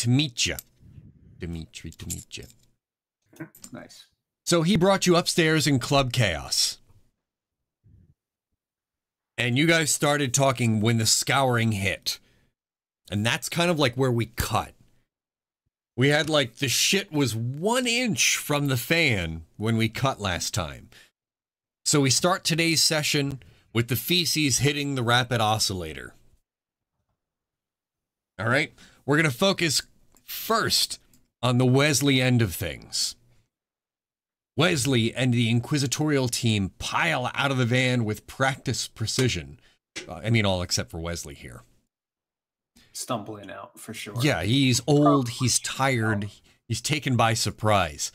to meet you. Dimitri, to meet you. Nice. So he brought you upstairs in Club Chaos. And you guys started talking when the scouring hit. And that's kind of like where we cut. We had like the shit was 1 inch from the fan when we cut last time. So we start today's session with the feces hitting the rapid oscillator. All right? We're going to focus first on the Wesley end of things. Wesley and the inquisitorial team pile out of the van with practiced precision. I mean, all except for Wesley here. Stumbling out, for sure. Yeah, he's old, he's tired, he's taken by surprise.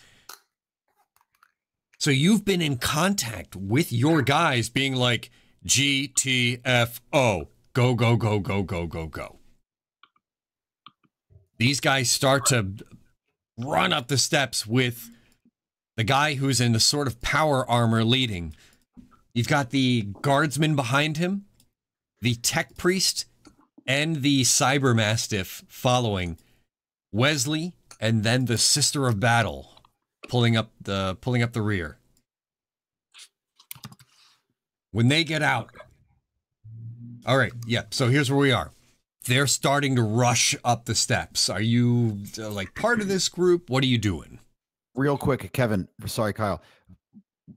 So you've been in contact with your guys being like, GTFO, go, go, go, go, go, go, go. These guys start to run up the steps with the guy who's in the sort of power armor leading. You've got the guardsman behind him, the tech priest, and the cyber mastiff following. Wesley, and then the sister of battle pulling up the rear. When they get out. All right, yeah, so here's where we are. They're starting to rush up the steps. Are you like part of this group? What are you doing? Real quick, Kevin. Sorry, Kyle.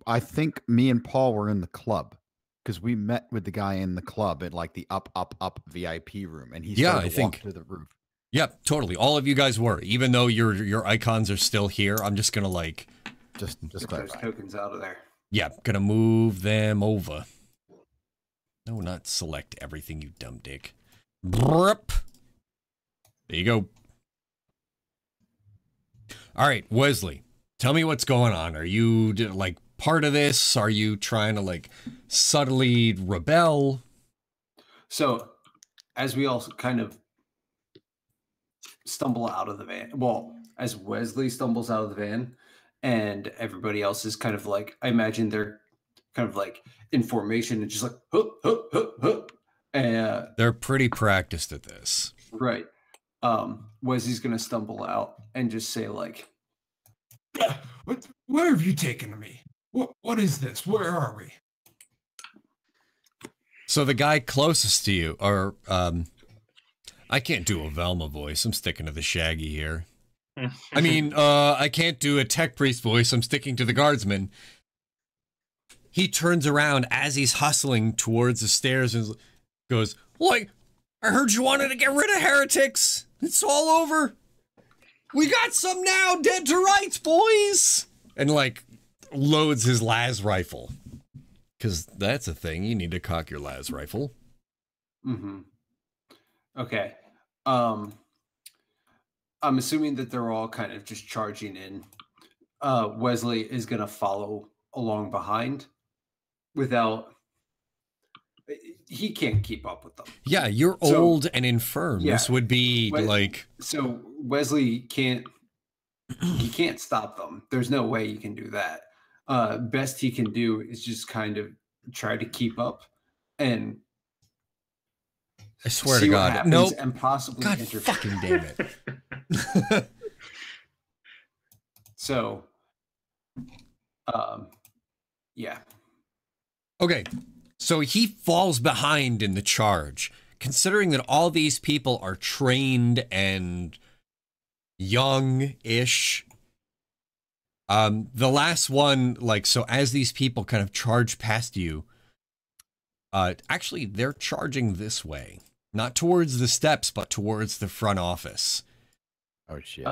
I think me and Paul were in the club because we met with the guy in the club at like the up VIP room, and he started to walk to the roof. Yep, totally. All of you guys were, even though your icons are still here. I'm just gonna like just get those tokens out of there. Yeah, gonna move them over. No, not select everything, you dumb dick. Brrp. There you go. All right, Wesley, tell me what's going on. Are you like part of this? Are you trying to like subtly rebel? So, as we all kind of stumble out of the van, well, as Wesley stumbles out of the van, and everybody else is kind of like, I imagine they're kind of like in formation and just like, hup, hup, hup, hup. And they're pretty practiced at this. Right. Wesley's going to stumble out and just say like, where have you taken me? What is this? Where are we? So the guy closest to you, or, I can't do a Velma voice. I'm sticking to the Shaggy here. I mean, I can't do a tech priest voice. I'm sticking to the guardsman. He turns around as he's hustling towards the stairs and goes, like, I heard you wanted to get rid of heretics. It's all over. We got some now, dead to rights, boys. And like loads his las rifle. Because that's a thing. You need to cock your las rifle. Mm-hmm. Okay. I'm assuming that they're all kind of just charging in. Wesley is going to follow along behind without... He can't keep up with them. Yeah, you're old and infirm. Yeah, this would be like... So Wesley can't... He can't stop them. There's no way he can do that. Best he can do is just kind of try to keep up and... I swear to God. Nope. And possibly God fucking damn it. So, yeah. Okay. So he falls behind in the charge. Considering that all these people are trained and young-ish. The last one, like, so as these people kind of charge past you, actually, they're charging this way. Not towards the steps, but towards the front office. Oh, shit.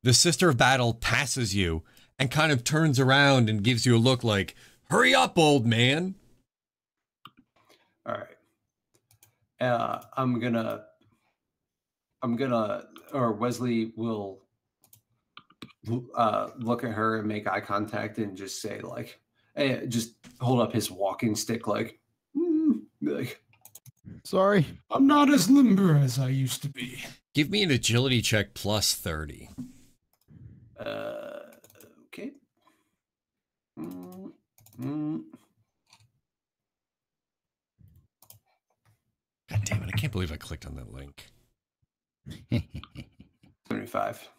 The Sister of Battle passes you and kind of turns around and gives you a look like, hurry up, old man. All right. I'm gonna, or Wesley will look at her and make eye contact and just say like, hey, just hold up his walking stick like, like, sorry, I'm not as limber as I used to be. Give me an agility check plus 30. Okay. God damn it, I can't believe I clicked on that link. 75.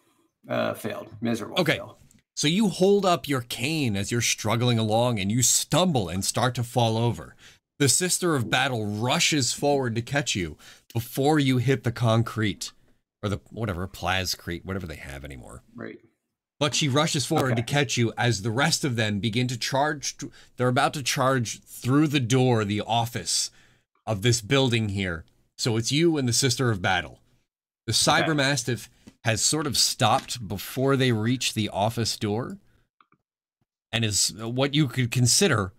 Failed. Miserable. Okay. Fail. So you hold up your cane as you're struggling along and you stumble and start to fall over. The Sister of Battle rushes forward to catch you before you hit the concrete or the whatever, plascrete, whatever they have anymore. Right. But she rushes forward to catch you as the rest of them begin to charge. They're about to charge through the door, the office of this building here. So it's you and the Sister of Battle. The Cyber Mastiff has sort of stopped before they reach the office door and is what you could consider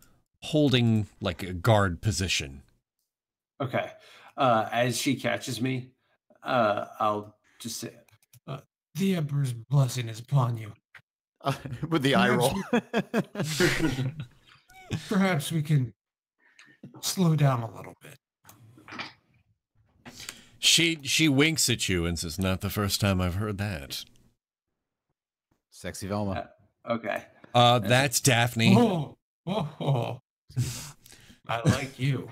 holding like a guard position. Okay. As she catches me, I'll just say, the Emperor's blessing is upon you. With the eye roll. Perhaps we can slow down a little bit. She winks at you and says, "Not the first time I've heard that." Sexy Velma. okay. That's Daphne. Oh. I like you.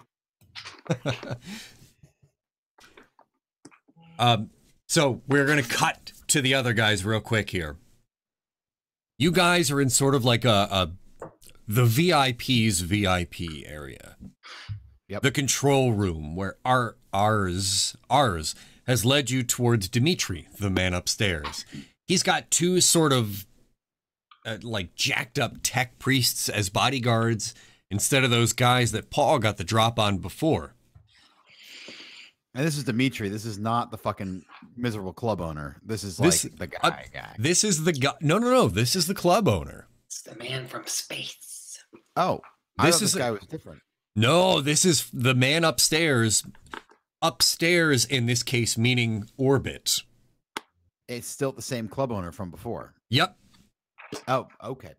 So we're going to cut to the other guys real quick here. You guys are in sort of like the VIP's VIP area. Yep. The control room where ours has led you towards Dimitri, the man upstairs. He's got two sort of like jacked up tech priests as bodyguards instead of those guys that Paul got the drop on before. And this is Dimitri. This is not the fucking miserable club owner. This is like the guy. This is the guy. No. This is the club owner. It's the man from space. Oh, this guy was different. No, this is the man upstairs. Upstairs, in this case, meaning orbit. It's still the same club owner from before. Yep. Oh, okay.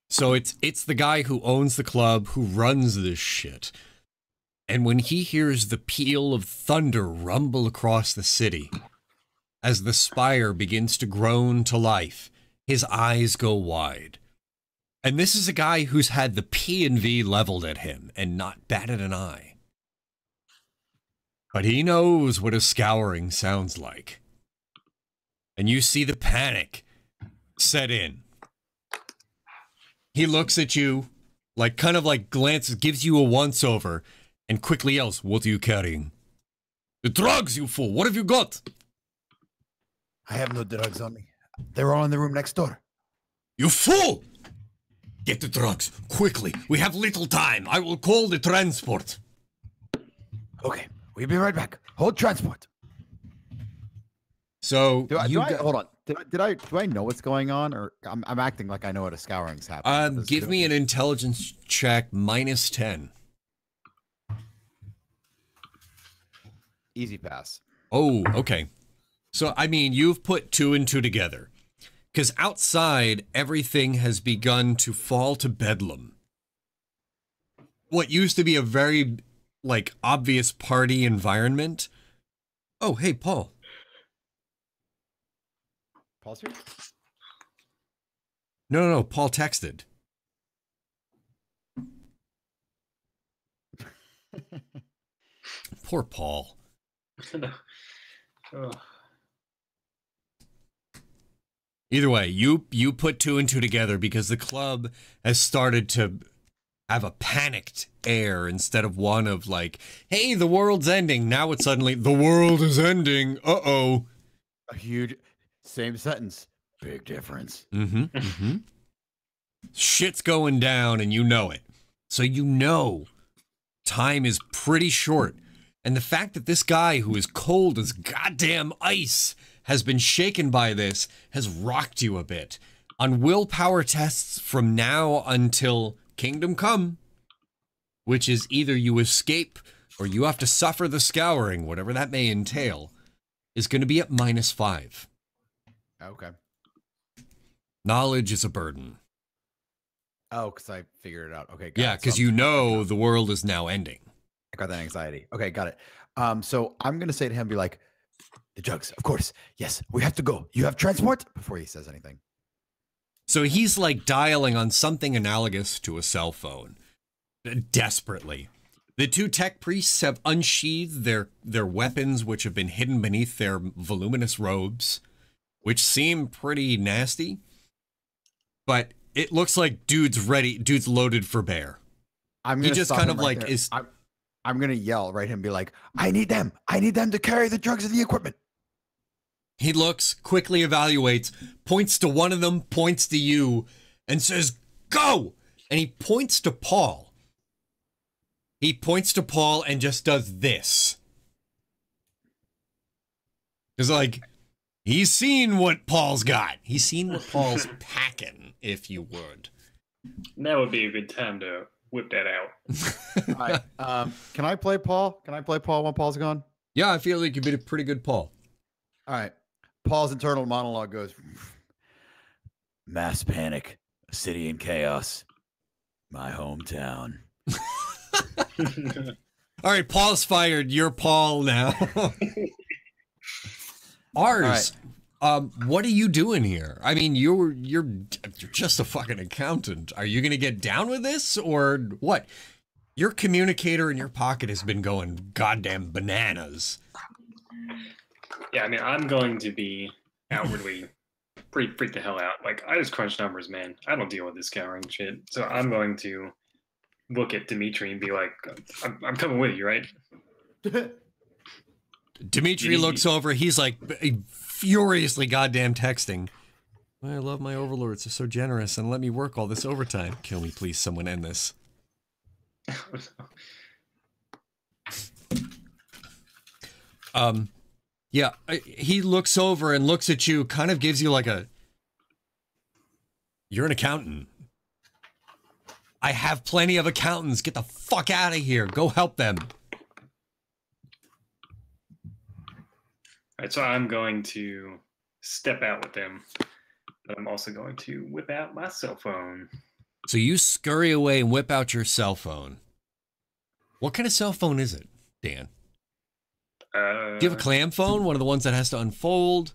So it's the guy who owns the club, who runs this shit. And when he hears the peal of thunder rumble across the city, as the spire begins to groan to life, his eyes go wide. And this is a guy who's had the P&V leveled at him and not batted an eye. But he knows what a scouring sounds like. And you see the panic set in. He looks at you, like kind of like glances, gives you a once-over, and quickly yells, "What are you carrying?" "The drugs, you fool! What have you got?" I have no drugs on me. They're all in the room next door. "You fool! Get the drugs, quickly. We have little time. I will call the transport." Okay, we'll be right back. Hold transport. So, hold on. Do I know what's going on, or I'm acting like I know what a scouring's happening? Give me an intelligence check -10. Easy pass. Oh, okay. So, I mean, you've put two and two together. Because outside, everything has begun to fall to bedlam. What used to be a very, like, obvious party environment. Oh, hey, Paul. Paul's here? No, Paul texted. Poor Paul. Oh. Either way, you put two and two together because the club has started to have a panicked air instead of one of like, hey, the world's ending. Now it's suddenly, the world is ending. Uh-oh. A huge, same sentence. Big difference. Shit's going down and you know it. So you know time is pretty short. And the fact that this guy who is cold as goddamn ice has been shaken by this has rocked you a bit. On willpower tests from now until Kingdom Come, which is either you escape or you have to suffer the scouring, whatever that may entail, is going to be at -5. Okay. Knowledge is a burden. Oh, because I figured it out. Okay. Yeah, because you know the world is now ending. I got that anxiety. Okay, got it. So I'm gonna say to him, be like, the drugs, of course. Yes, we have to go. You have transport? Before he says anything. So he's like dialing on something analogous to a cell phone. Desperately. The two tech priests have unsheathed their weapons, which have been hidden beneath their voluminous robes, which seem pretty nasty. But it looks like dude's loaded for bear. He just kind of like is. I'm gonna yell right and be like, I need them to carry the drugs and the equipment. He looks, quickly evaluates, points to one of them, points to you, and says, go! And he points to Paul. He points to Paul and just does this. It's like, he's seen what Paul's got. He's seen what Paul's packing, if you would. That would be a good time to whip that out. All right. Can I play Paul? Can I play Paul when Paul's gone? Yeah, I feel like you'd be a pretty good Paul. All right. Paul's internal monologue goes, mass panic, a city in chaos, my hometown. All right, Paul's fired. You're Paul now. Ours. Right. What are you doing here? I mean, you're just a fucking accountant. Are you gonna get down with this or what? Your communicator in your pocket has been going goddamn bananas. Yeah, I mean, I'm going to be outwardly pretty freaked the hell out. Like, I just crunch numbers, man. I don't deal with this scouring shit. So I'm going to look at Dimitri and be like, I'm coming with you, right? Dimitri looks over. He's like furiously goddamn texting. I love my overlords. They're so generous and let me work all this overtime. Kill me, please. Someone end this. Yeah, he looks over and looks at you, kind of gives you like a, you're an accountant. I have plenty of accountants. Get the fuck out of here. Go help them. All right, so I'm going to step out with them, but I'm also going to whip out my cell phone. So you scurry away and whip out your cell phone. What kind of cell phone is it, Dan? Do you have a clam phone? One of the ones that has to unfold?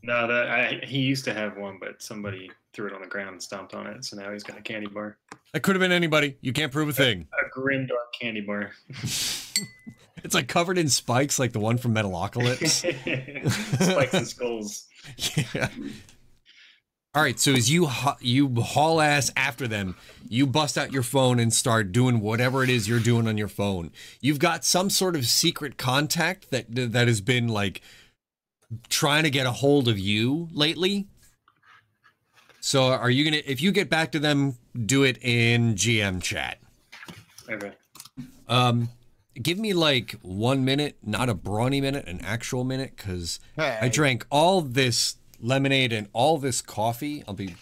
No, he used to have one, but somebody threw it on the ground and stomped on it, so now he's got a candy bar. That could have been anybody. You can't prove a thing. A grimdark candy bar. It's like covered in spikes, like the one from Metalocalypse. Spikes and skulls. Yeah. All right, so as you haul ass after them, you bust out your phone and start doing whatever it is you're doing on your phone. You've got some sort of secret contact that has been like trying to get a hold of you lately. So are you gonna, if you get back to them, do it in GM chat. Okay. Give me like 1 minute, not a brawny minute, an actual minute, because hey. I drank all this lemonade and all this coffee. I'll be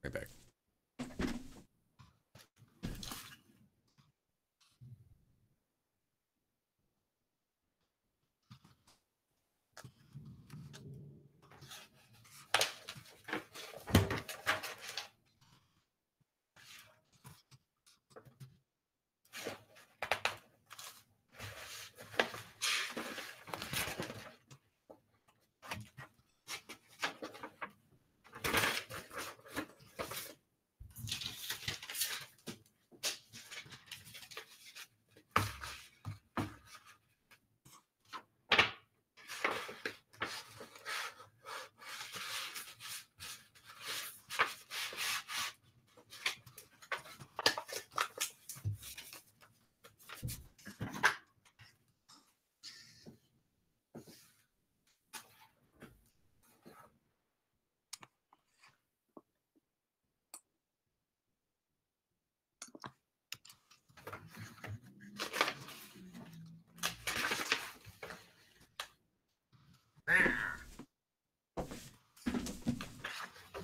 right back.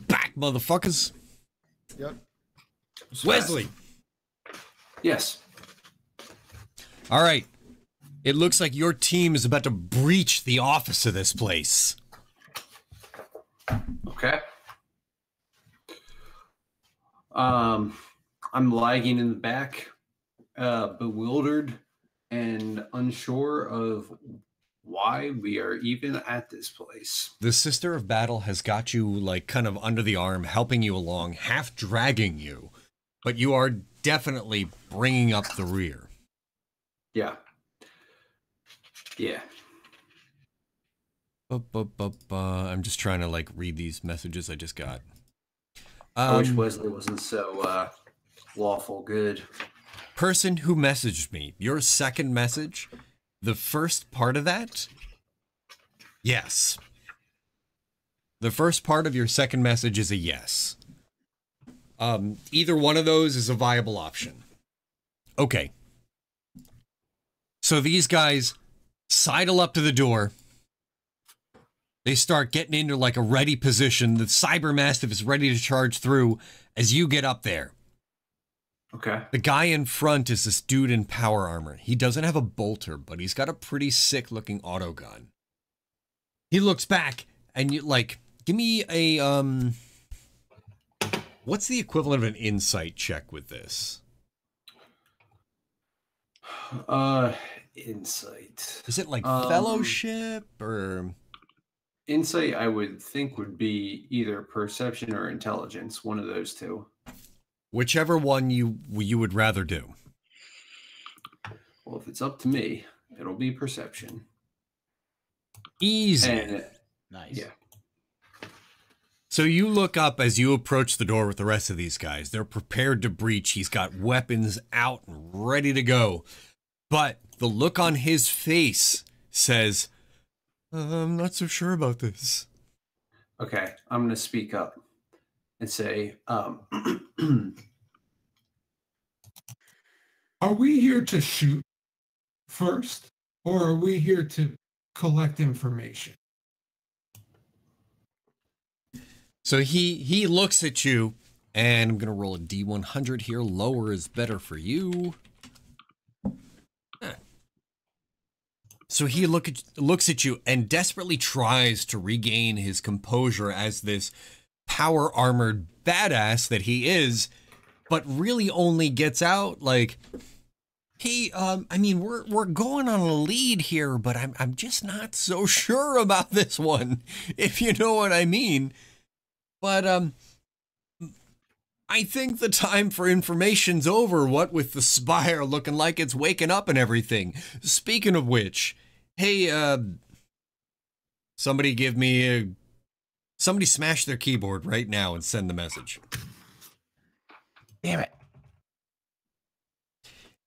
Back, motherfuckers. Yep. Wesley. Yes. All right. It looks like your team is about to breach the office of this place. Okay. I'm lagging in the back, bewildered and unsure of why we are even at this place. The Sister of Battle has got you like kind of under the arm, helping you along, half dragging you. But you are definitely bringing up the rear. Yeah. Yeah. I'm just trying to like read these messages I just got. I wish Wesley wasn't so lawful good. Person who messaged me, your second message, the first part of that, yes. The first part of your second message is a yes. Either one of those is a viable option. Okay. So these guys sidle up to the door. They start getting into like a ready position. The Cyber Mastiff is ready to charge through as you get up there. Okay. The guy in front is this dude in power armor. He doesn't have a bolter, but he's got a pretty sick looking auto gun. He looks back and you like, give me a, what's the equivalent of an insight check with this? Insight. Is it like fellowship or? Insight, I would think, would be either perception or intelligence, one of those two. Whichever one you would rather do. Well, if it's up to me, it'll be perception. Easy. And, Nice. Yeah. So you look up as you approach the door with the rest of these guys. They're prepared to breach. He's got weapons out and ready to go. But the look on his face says, I'm not so sure about this. Okay, I'm going to speak up and say, Are we here to shoot first, or are we here to collect information? So he looks at you, and I'm going to roll a D100 here. Lower is better for you. So he looks at you and desperately tries to regain his composure as this power armored badass that he is, but really only gets out like, hey, I mean, we're going on a lead here, but I'm just not so sure about this one, if you know what I mean. But I think the time for information's over, what with the spire looking like it's waking up and everything. Speaking of which, hey, somebody smash their keyboard right now and send the message. Damn it.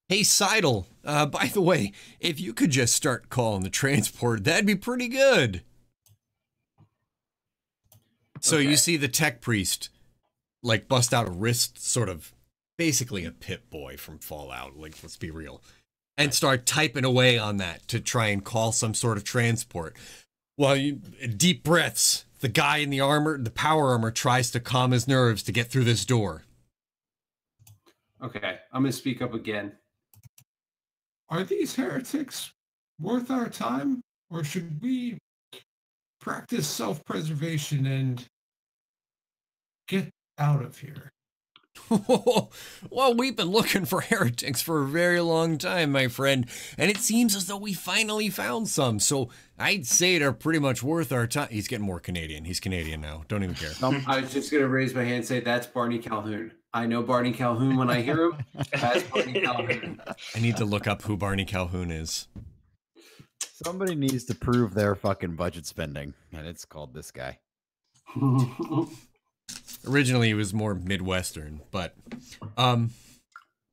Hey, Seidel, by the way, if you could just start calling the transport, that'd be pretty good. So Okay. you see the tech priest, like, bust out a wrist, sort of, basically a Pit Boy from Fallout, like, let's be real, and start typing away on that to try and call some sort of transport. While you, deep breaths, the guy in the armor, the power armor, tries to calm his nerves to get through this door. okay, I'm going to speak up again. Are these heretics worth our time, or should we practice self-preservation and get out of here? Well, we've been looking for heretics for a very long time, my friend, and it seems as though we finally found some, so I'd say they're pretty much worth our time. He's getting more Canadian. He's Canadian now. Don't even care. I was just going to raise my hand and say, that's Barney Calhoun. I know Barney Calhoun when I hear him. That's Barney Calhoun. I need to look up who Barney Calhoun is. Somebody needs to prove their fucking budget spending, and it's called this guy. Originally, he was more Midwestern, but,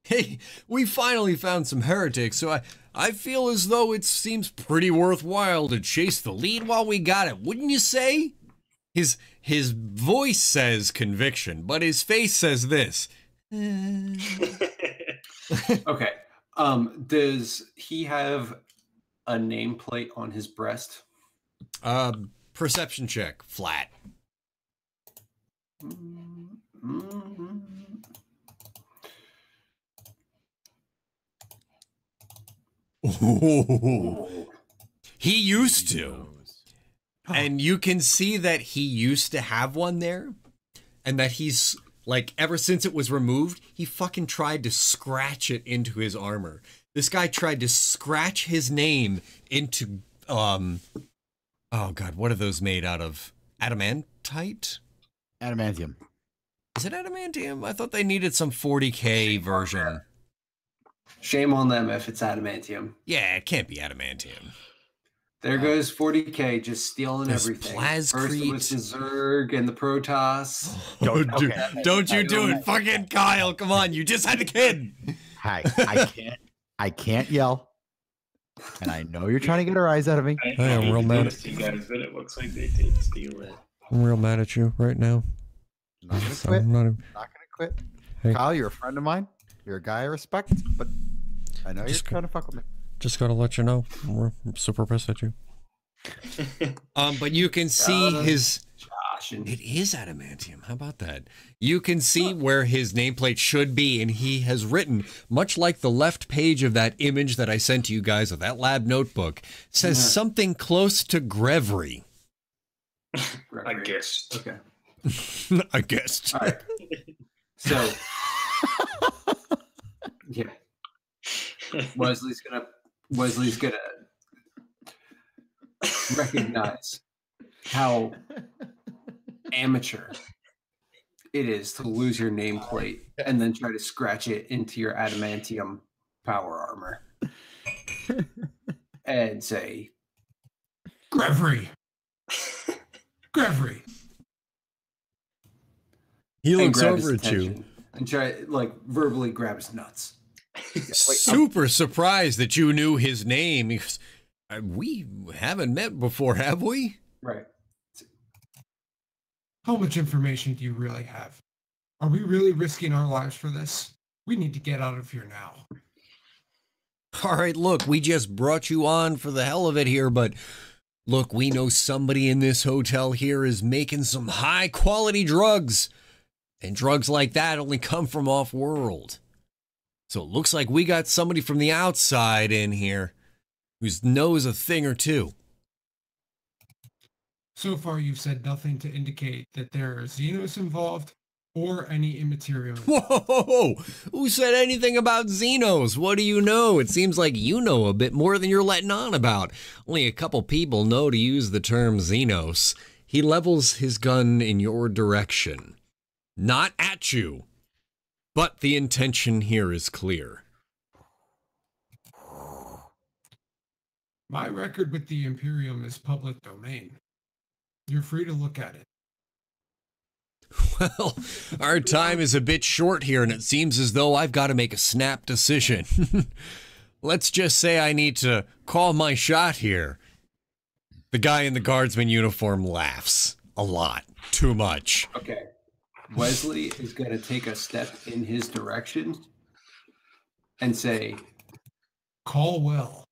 hey, we finally found some heretics, so I feel as though it seems pretty worthwhile to chase the lead while we got it, wouldn't you say? His voice says conviction, but his face says this. Okay. Does he have a nameplate on his breast? Perception check, flat. Ooh. He used to. And you can see that he used to have one there, and that he's, like, ever since it was removed, he fucking tried to scratch it into his armor. This guy tried to scratch his name into, oh God, what are those made out of? Adamantite? Adamantium. Is it adamantium? I thought they needed some 40K version. Shame on them if it's adamantium. Yeah, it can't be adamantium. There goes 40K just stealing There's everything. Plascrete. First it was the Zerg and the Protoss. Don't you do it. Fucking Kyle, come on. You just had a kid. Hi, I can't yell. And I know you're trying to get a rise out of me. I'm real mad at you guys, but it looks like they did steal it. I'm real mad at you right now. Not gonna quit. Not gonna quit. Hey. Kyle, you're a friend of mine. You're a guy I respect, but I know you're trying to fuck with me. Just gotta let you know, I'm super pissed at you. But you can see his. It is adamantium. How about that? You can see where his nameplate should be, and he has written, much like the left page of that image that I sent to you guys of that lab notebook, says something close to Grevery. I guess. Okay. I guessed. All right. So, yeah. Wesley's gonna recognize how amateur it is to lose your nameplate and then try to scratch it into your adamantium power armor and say, Grevery. Grevery. He looks over at you and try like verbally grab his nuts. Super surprised that you knew his name. Because, we haven't met before, have we? Right. How much information do you really have? Are we really risking our lives for this? We need to get out of here now. All right, look, we just brought you on for the hell of it here, but look, we know somebody in this hotel here is making some high quality drugs. And drugs like that only come from off-world. So it looks like we got somebody from the outside in here who knows a thing or two. So far, you've said nothing to indicate that there are Xenos involved or any immaterial. Whoa! Who said anything about Xenos? What do you know? It seems like you know a bit more than you're letting on about. Only a couple people know to use the term Xenos. He levels his gun in your direction. Not at you. But the intention here is clear. My record with the Imperium is public domain. You're free to look at it. Well, our time is a bit short here, and it seems as though I've got to make a snap decision. Let's just say I need to call my shot here. The guy in the guardsman uniform laughs. A lot. Too much. Okay. Wesley is going to take a step in his direction and say, Call well.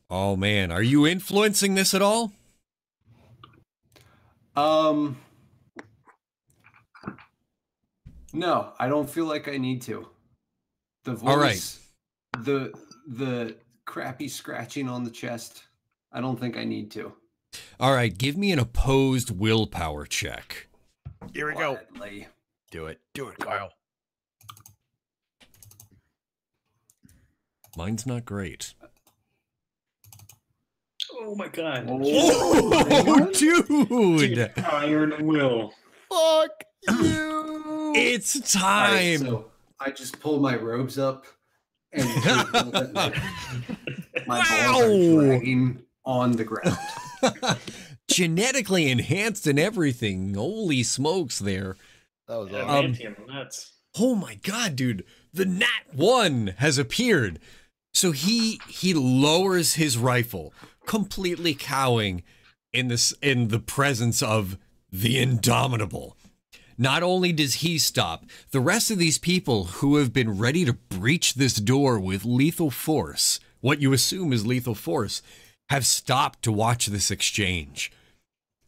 Oh, man. Are you influencing this at all? No, I don't feel like I need to. The voice, all right. The crappy scratching on the chest, I don't think I need to. All right, give me an opposed willpower check. Here we go. Gladly. Do it, Kyle. Mine's not great. Oh my god. Oh, dude! Iron will. Fuck you! It's time! Right, so I just pull my robes up and my balls are dragging on the ground. Genetically enhanced and everything. Holy smokes there. That was Nuts. Oh my god, dude. The Nat 1 has appeared. So he lowers his rifle, completely cowing in the presence of the Indomitable. Not only does he stop, the rest of these people who have been ready to breach this door with lethal force, what you assume is lethal force, have stopped to watch this exchange.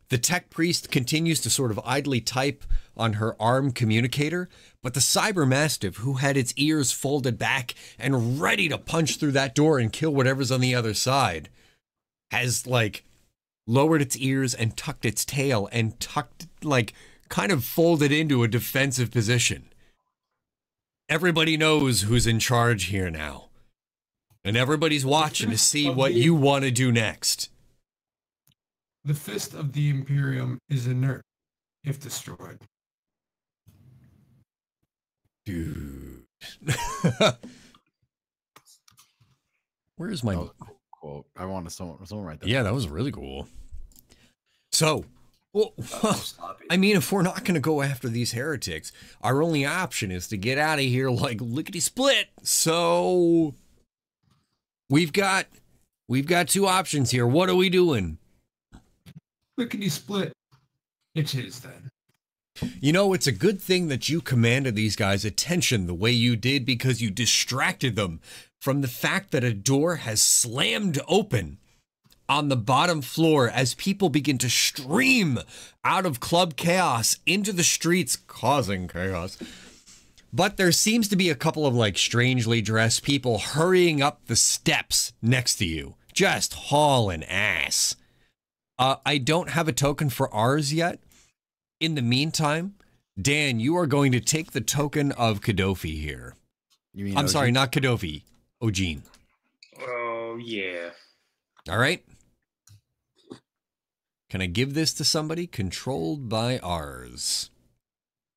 The tech priest continues to sort of idly type on her arm communicator, but the cyber mastiff, who had its ears folded back and ready to punch through that door and kill whatever's on the other side, has like lowered its ears and tucked its tail and kind of folded into a defensive position. Everybody knows who's in charge here now. And everybody's watching to see what you want to do next. The fist of the Imperium is inert. if destroyed. Dude. Where's my quote? I want someone write that. Yeah, that was really cool. So, well, I mean, if we're not going to go after these heretics, our only option is to get out of here like lickety split. So we've got two options here. What are we doing? Lickety split. It's his then. You know, it's a good thing that you commanded these guys' attention the way you did, because you distracted them from the fact that a door has slammed open on the bottom floor as people begin to stream out of Club Chaos into the streets, causing chaos. But there seems to be a couple of like strangely dressed people hurrying up the steps next to you, just hauling ass. I don't have a token for ours yet. In the meantime, Dan, you are going to take the token of Kadofi here. You mean I'm Ojin? sorry, not Kadofi, Ojin. Oh, yeah. All right. Can I give this to somebody? Controlled by ours.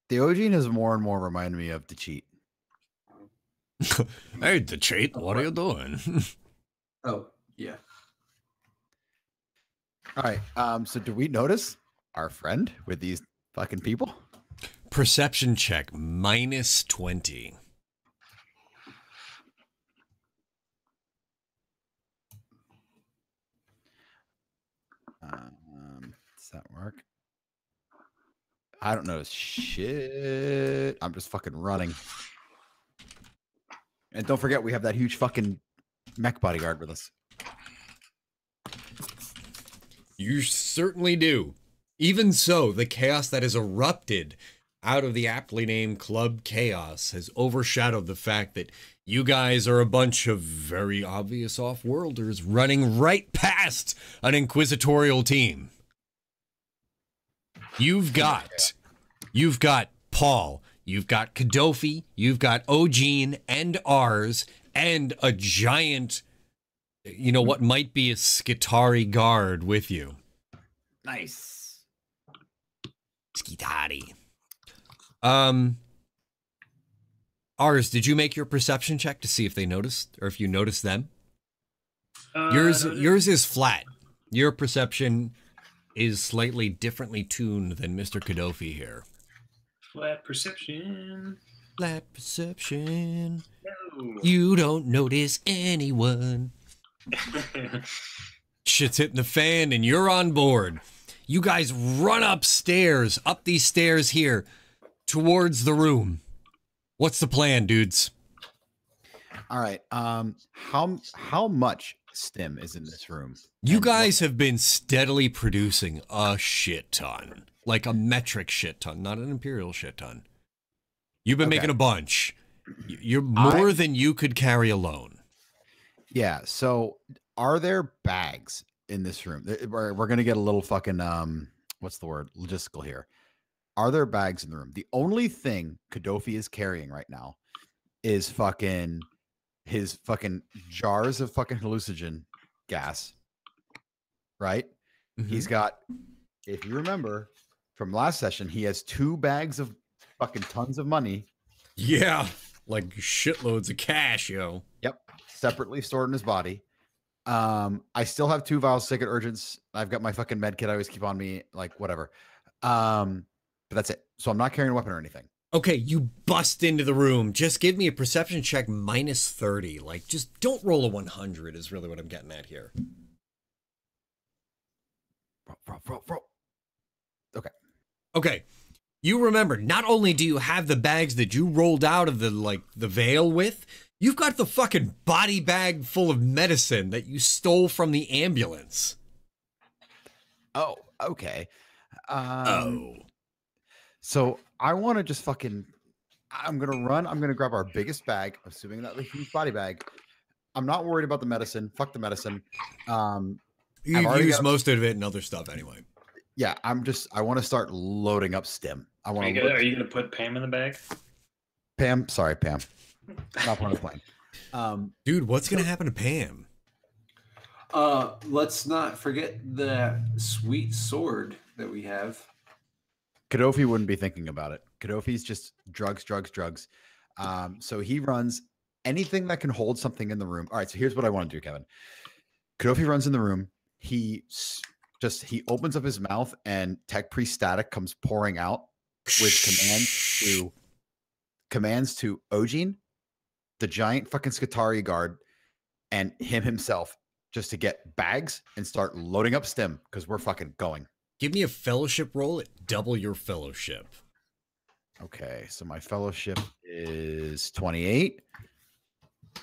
The Ojin has more and more reminded me of the cheat. Hey, the cheat, what are you doing? Oh, yeah. All right. So do we notice our friend with these fucking people? Perception check, -20. Does that work? I don't notice shit. I'm just fucking running. And don't forget, we have that huge fucking mech bodyguard with us. You certainly do. Even so, the chaos that has erupted out of the aptly named Club Chaos has overshadowed the fact that you guys are a bunch of very obvious off-worlders running right past an inquisitorial team. You've got Paul, you've got Kadofi, you've got Ojin and ours, and a giant, you know, what might be a Skitari guard with you. Nice. Skitari. Ours, did you make your perception check to see if they noticed, or if you noticed them? Yours is flat. Your perception is slightly differently tuned than Mr. Kadofi here. Flat perception. Flat perception. No. You don't notice anyone. Shit's hitting the fan and you're on board. You guys run upstairs, up these stairs here, towards the room. What's the plan, dudes? All right. How much stim is in this room? You guys have been steadily producing a shit ton. Like a metric shit ton, not an imperial shit ton. You've been making a bunch. You're more than you could carry alone. Yeah. So are there bags in this room? We're going to get a little fucking, what's the word? Logistical here. Are there bags in the room? The only thing Kadofi is carrying right now is fucking his fucking jars of fucking hallucinogen gas. Right? Mm-hmm. He's got, if you remember from last session, he has 2 bags of fucking tons of money. Yeah. Like shitloads of cash, yo. Yep. Separately stored in his body. I still have 2 vials of Sacred Urgents. I've got my fucking med kit I always keep on me, like whatever. But that's it. So I'm not carrying a weapon or anything. Okay, you bust into the room. Just give me a perception check -30. Like, just don't roll a 100 is really what I'm getting at here. Bro. Okay. Okay. You remember, not only do you have the bags that you rolled out of the veil with, you've got the fucking body bag full of medicine that you stole from the ambulance. Oh, okay. So I want to just fucking, I'm going to run. I'm going to grab our biggest bag, assuming that the huge body bag. I'm not worried about the medicine. Fuck the medicine. You've used most of it and other stuff anyway. Yeah, I want to start loading up stim. I want to. Are you going to put Pam in the bag? Pam, sorry, Pam. Not part of the plan. Dude, what's going to happen to Pam? Let's not forget the sweet sword that we have. Kadofi wouldn't be thinking about it. Kadofi's just drugs, drugs, drugs. So he runs anything that can hold something in the room. All right, so here's what I want to do, Kevin. Kadofi runs in the room. He opens up his mouth and Tech Priest static comes pouring out with commands to Ojin, the giant fucking Skitarii guard, and himself just to get bags and start loading up stim because we're fucking going. Give me a fellowship roll at double your fellowship. Okay, so my fellowship is 28.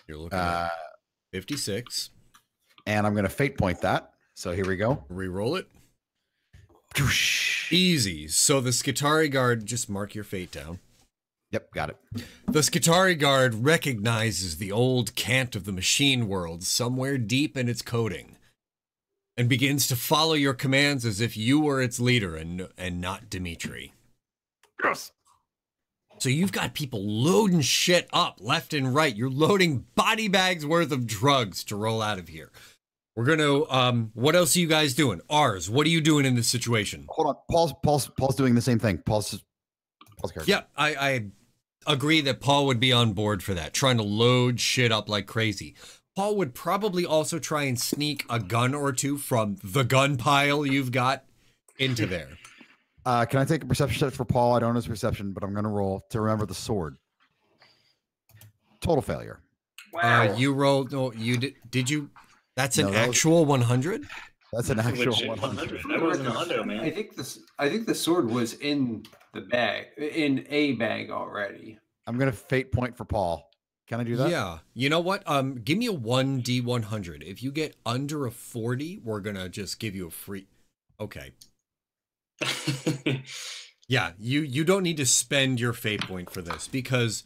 You're looking at 56. And I'm going to fate point that. So here we go. Reroll it. Easy. So the Skitarii guard, just mark your fate down. Yep, got it. The Skitarii guard recognizes the old cant of the machine world somewhere deep in its coding and begins to follow your commands as if you were its leader and not Dimitri. Yes. So you've got people loading shit up left and right. You're loading body bags worth of drugs to roll out of here. We're gonna, what else are you guys doing? Ours, what are you doing in this situation? Hold on, Paul's doing the same thing. Paul's character. Yeah, I agree that Paul would be on board for that, trying to load shit up like crazy. Paul would probably also try and sneak a gun or two from the gun pile you've got into there. Can I take a perception check for Paul? I don't know his perception, but I'm going to roll to remember the sword. Total failure. Wow. You rolled, no, you did you? That's an No, that actual 100? That's an actual Legit 100. That wasn't a hundo, man. I think the sword was in the bag, in a bag already. I'm going to fate point for Paul. Can I do that? Yeah. You know what? Give me a 1d100. If you get under a 40, we're going to just give you a free. Okay. Yeah, you don't need to spend your fate point for this because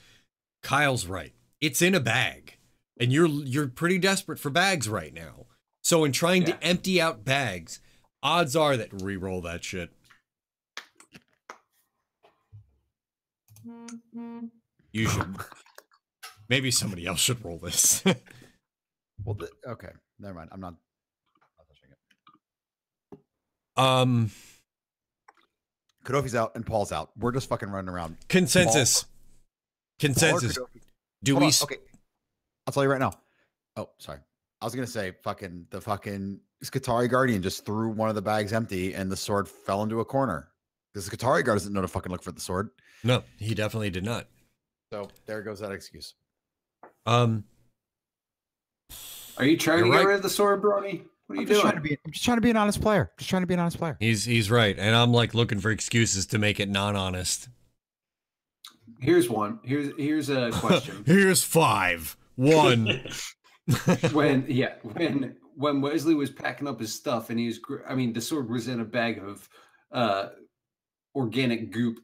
Kyle's right. It's in a bag. And you're pretty desperate for bags right now. So in trying to empty out bags, odds are that re-roll that shit. You should. Maybe somebody else should roll this. Well, okay. Never mind. I'm not touching it. Kadofi's out and Paul's out. We're just fucking running around. Consensus. Consensus. Do we? Okay. I'll tell you right now. Oh, sorry. I was gonna say the fucking Skitarii Guardian just threw one of the bags empty and the sword fell into a corner. The Skitarii Guard doesn't know to fucking look for the sword. No, he definitely did not. So there goes that excuse. Are you trying to get rid of the sword, Brony? What are you doing? I'm just trying to be an honest player. Just trying to be an honest player. He's right, and I'm like looking for excuses to make it non-honest. Here's one. Here's a question. Here's 5. 1. when Wesley was packing up his stuff and the sword was in a bag of organic goop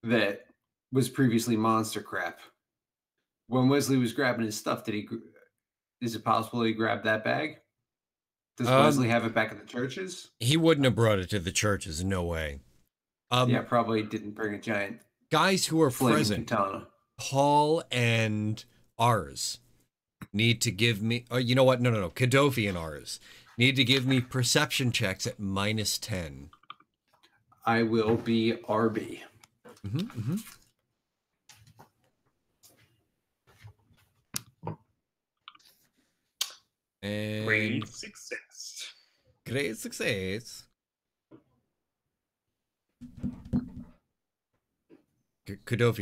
that was previously monster crap. When Wesley was grabbing his stuff, is it possible he grabbed that bag? Does Wesley have it back at the churches? He wouldn't have brought it to the churches, no way. Yeah, probably didn't bring a giant guys who are present. Katana. Paul and ours need to give me. Oh, you know what? No. Kadofi and ours need to give me perception checks at -10. I will be RB. And Great success. Great success. Kadofi,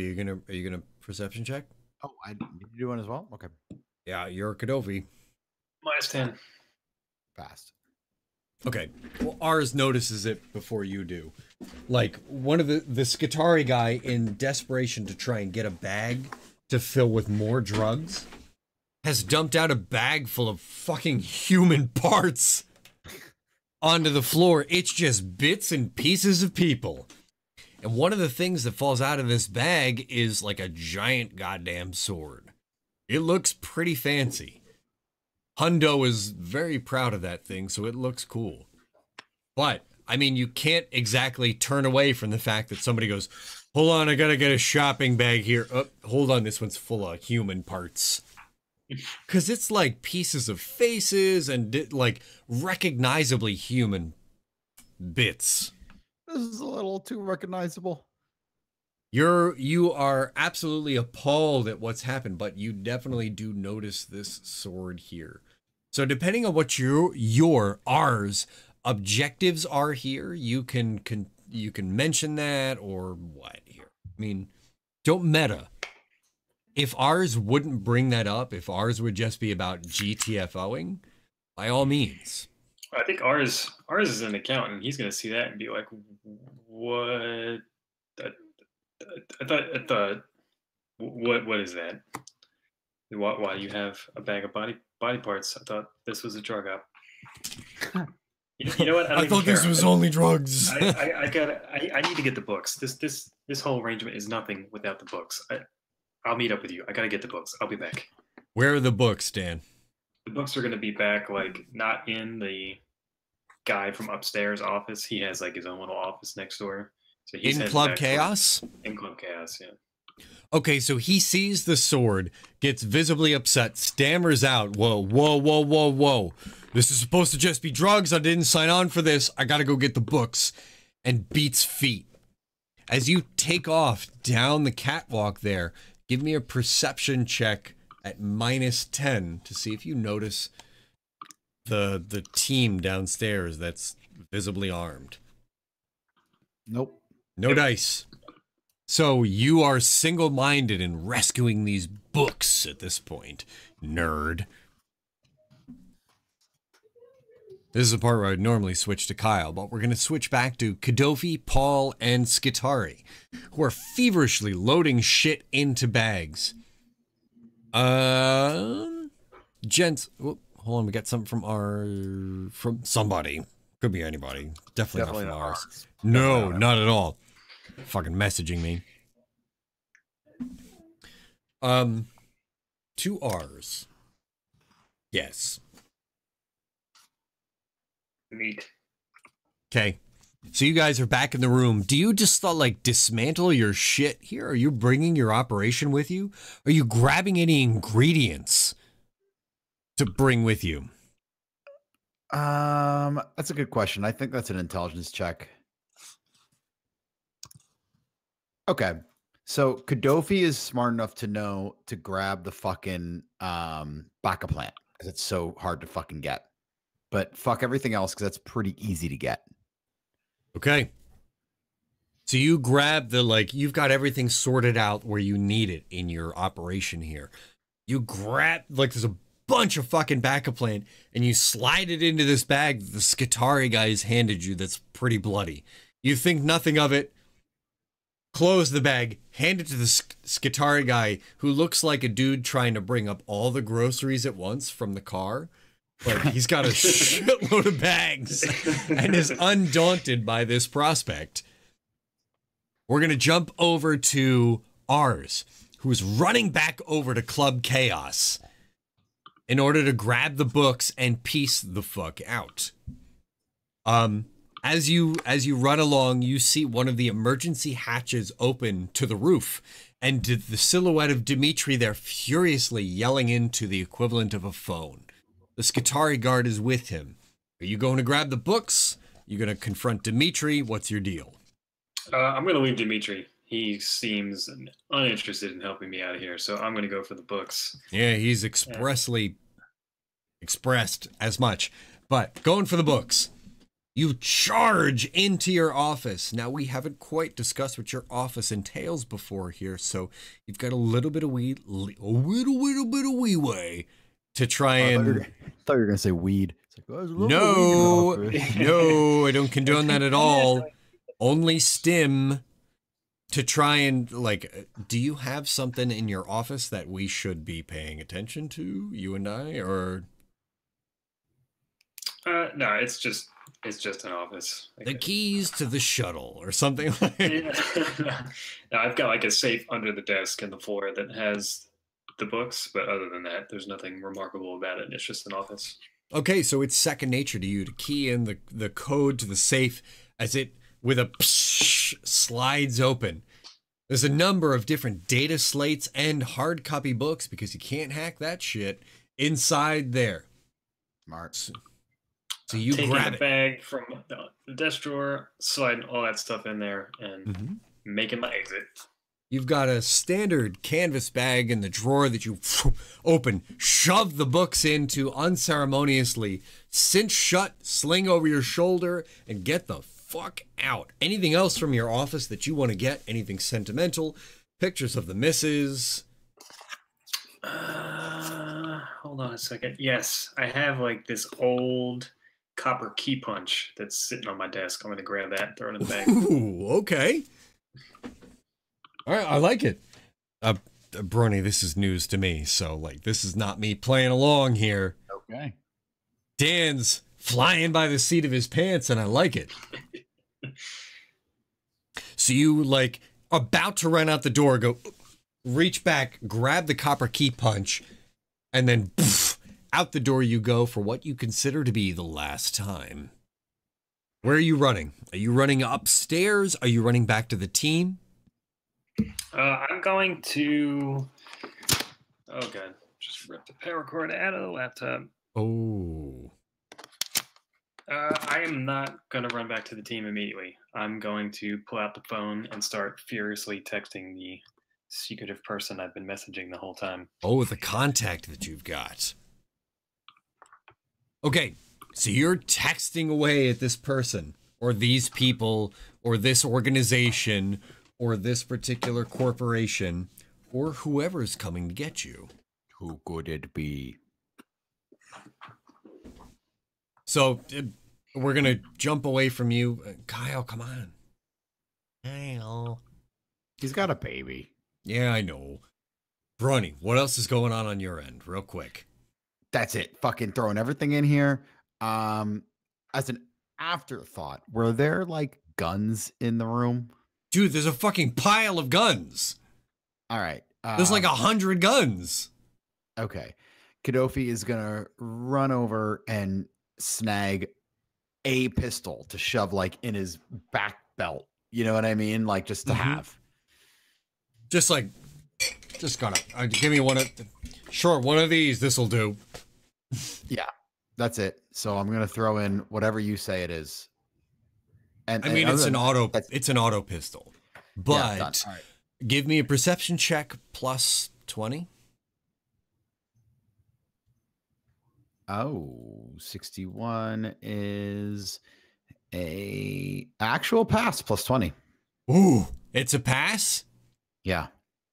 are you gonna perception check? Oh, I need to do one as well? Okay. Yeah, you're Kadofi. -10. Fast. Okay. Well, ours notices it before you do. Like, one of the Skitarii guy, in desperation to try and get a bag to fill with more drugs, has dumped out a bag full of fucking human parts onto the floor. It's just bits and pieces of people. And one of the things that falls out of this bag is like a giant goddamn sword. It looks pretty fancy. Hundo is very proud of that thing, so it looks cool. But, I mean, you can't exactly turn away from the fact that somebody goes, hold on, I gotta get a shopping bag here. Oh, hold on, this one's full of human parts. Because it's like pieces of faces and like recognizably human bits. This is a little too recognizable. You are absolutely appalled at what's happened, but you definitely do notice this sword here. So depending on what ours objectives are here, you can mention that or what here. I mean, don't meta. If ours wouldn't bring that up, if ours would just be about GTFOing, by all means. I think ours is an accountant. He's gonna see that and be like, "What? I thought, what is that? Why do you have a bag of body parts? I thought this was a drug up." You know what? I thought this was only drugs. I need to get the books. This whole arrangement is nothing without the books. I'll meet up with you. I gotta get the books. I'll be back. Where are the books, Dan? The books are gonna be back, like not in the guy from upstairs office. He has like his own little office next door. So he's in Club Chaos? In Club Chaos, yeah. Okay, so he sees the sword, gets visibly upset, stammers out, whoa. This is supposed to just be drugs. I didn't sign on for this. I gotta go get the books. And beats feet. As you take off down the catwalk there, give me a perception check at -10 to see if you notice the team downstairs that's visibly armed. Nope. No dice. So you are single-minded in rescuing these books at this point, nerd. This is the part where I'd normally switch to Kyle, but we're going to switch back to Kadofi, Paul, and Skitari, who are feverishly loading shit into bags. Gents, hold on, we got something from somebody. Could be anybody. Definitely not from ours. No, not at all. Fucking messaging me. 2 R's. Yes. Neat. Okay. So you guys are back in the room. Do you just like dismantle your shit here? Are you bringing your operation with you? Are you grabbing any ingredients to bring with you? That's a good question. I think that's an intelligence check. Okay. So Kadofi is smart enough to know to grab the fucking bacca plant because it's so hard to fucking get. But fuck everything else because that's pretty easy to get. Okay. So you grab you've got everything sorted out where you need it in your operation here. You grab, there's a bunch of fucking bacca plant and you slide it into this bag that the Skitari guys handed you that's pretty bloody. You think nothing of it. Close the bag, hand it to the Skitari guy who looks like a dude trying to bring up all the groceries at once from the car. But he's got a shitload of bags and is undaunted by this prospect. We're going to jump over to ours, who is running back over to Club Chaos in order to grab the books and piece the fuck out. As you run along, you see one of the emergency hatches open to the roof, and the silhouette of Dimitri there furiously yelling into the equivalent of a phone. The Skitari guard is with him. Are you going to grab the books? You going to confront Dimitri? What's your deal? I'm going to leave Dimitri. He seems uninterested in helping me out of here, so I'm going to go for the books. Yeah, he's expressed as much. But going for the books. You charge into your office. Now, we haven't quite discussed what your office entails before here, so you've got a little bit of leeway to try and... I thought you were going to say weed. It's like, no, I don't condone that at all. Only stim to try and, do you have something in your office that we should be paying attention to, you and I, or... No, it's just an office. The keys to the shuttle or something like that. No, I've got a safe under the desk and the floor that has the books, but other than that, there's nothing remarkable about it. It's just an office. Okay, so it's second nature to you to key in the code to the safe as it, with a psh, slides open. There's a number of different data slates and hard copy books because you can't hack that shit inside there. Smart. So you taking grab a it. bag from the desk drawer, sliding all that stuff in there, and making my exit. You've got a standard canvas bag in the drawer that you open, shove the books into unceremoniously, cinch shut, sling over your shoulder, and get the fuck out. Anything else from your office that you want to get? Anything sentimental? Pictures of the missus? Hold on a second. Yes, I have like this old copper key punch that's sitting on my desk. I'm going to grab that, throw it in the bag. Ooh, okay. All right, I like it. Brony, this is news to me, so like this is not me playing along here. Okay. Dan's flying by the seat of his pants, and I like it. So you like about to run out the door, go reach back, grab the copper key punch, and then poof, out the door you go for what you consider to be the last time. Where are you running? Are you running upstairs? Are you running back to the team? I'm going to. Oh god! Just rip the power cord out of the laptop. Oh. I am not going to run back to the team immediately. I'm going to pull out the phone and start furiously texting the secretive person I've been messaging the whole time. Oh, the contact that you've got. Okay, so you're texting away at this person, or these people, or this organization, or this particular corporation, or whoever's coming to get you. Who could it be? So we're going to jump away from you. Kyle, come on. Kyle. He's got a baby. Yeah, I know. Bronny, what else is going on your end, real quick? That's it. Fucking throwing everything in here. As an afterthought, were there like guns in the room? Dude, there's a fucking pile of guns. All right. There's like 100 guns. Okay. Kadofi is going to run over and snag a pistol to shove like in his back belt. You know what I mean? Like just to have. Just gotta give me one of, sure, one of these, this'll do. Yeah, that's it. So I'm going to throw in whatever you say it is. And I mean, it's an auto pistol, but yeah, right. Give me a perception check plus 20. Oh, 61 is a actual pass plus 20. Ooh, it's a pass? Yeah.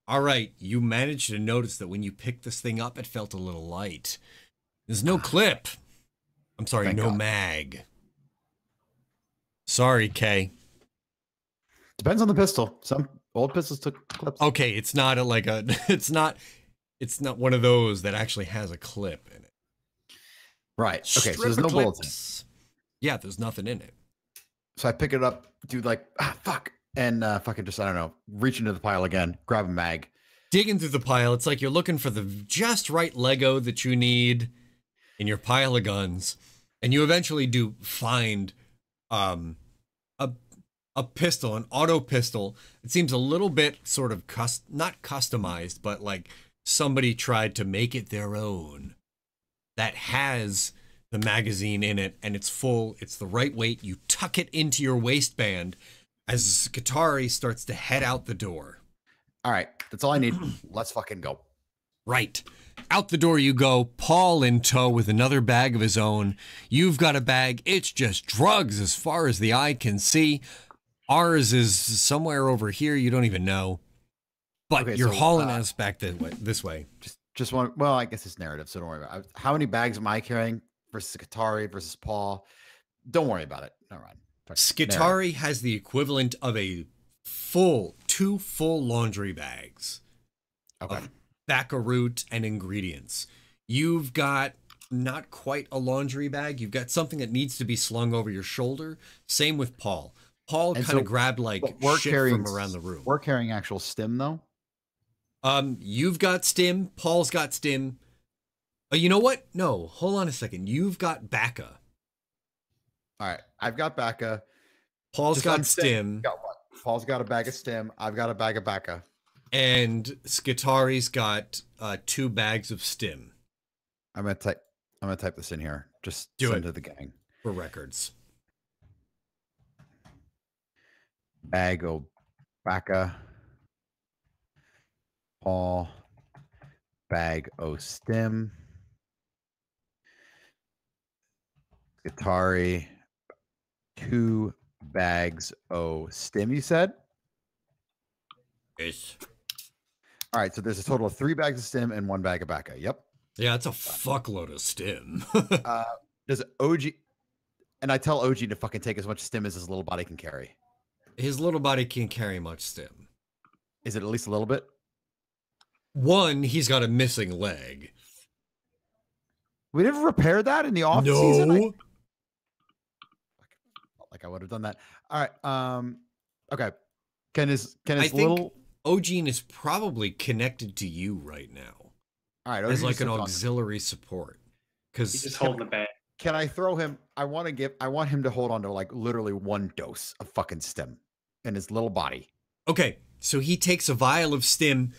All right. You managed to notice that when you picked this thing up, it felt a little light. There's no clip. I'm sorry, Thank no God. mag. Sorry, Kay. Depends on the pistol. Some old pistols took clips. Okay, it's not it's not one of those that actually has a clip in it. Right. Okay, so there's Strip no of bullets in it. clips. Yeah, there's nothing in it. So I pick it up, do like, fuck. And fucking just, I don't know, reach into the pile again, grab a mag. Digging through the pile, it's like you're looking for the just right Lego that you need in your pile of guns. And you eventually do find a pistol, an auto pistol. It seems a little bit sort of not customized, but like somebody tried to make it their own. That has the magazine in it, and it's full. It's the right weight. You tuck it into your waistband as Skitari starts to head out the door. All right, that's all I need. Let's fucking go. Right. Out the door you go, Paul in tow with another bag of his own. You've got a bag. It's just drugs as far as the eye can see. Ours is somewhere over here. You don't even know. But Okay, you're so, hauling us back this way. Just one. Well, I guess it's narrative, so don't worry about it. How many bags am I carrying versus Skitari versus Paul? Don't worry about it. All right. Skitari has the equivalent of two full laundry bags. Okay. Of Baccaroot and ingredients. You've got not quite a laundry bag. You've got something that needs to be slung over your shoulder. Same with Paul. Paul kind of grabbed like shit from around the room. We're carrying actual stim though. You've got stim. Paul's got stim. You know what? No, hold on a second. You've got bacca. All right, I've got bacca. Paul's got stim. Paul's got a bag of stim. I've got a bag of bacca. And Skitari's got 2 bags of stim. I'm gonna type this in here. Just Do send it to the gang. for records. Bag o' bacca. Paul. Bag o' stim. Skitari. 2 bags o' stim, you said? Yes. All right, so there's a total of 3 bags of stim and 1 bag of bacca. Yep. Yeah, it's a fuckload of stim. Does OG... And I tell OG to fucking take as much stim as his little body can carry. His little body can't carry much stim. Is it at least a little bit? One, he's got a missing leg. We never repaired that in the off season? No. Like I would have done that. All right. Okay. Can his I little... think Ogene is probably connected to you right now. All right. As like an auxiliary support. He's Because just holding the bag. Can I throw him? I want him to hold on to like literally 1 dose of fucking stim in his little body. okay, so he takes a vial of stim,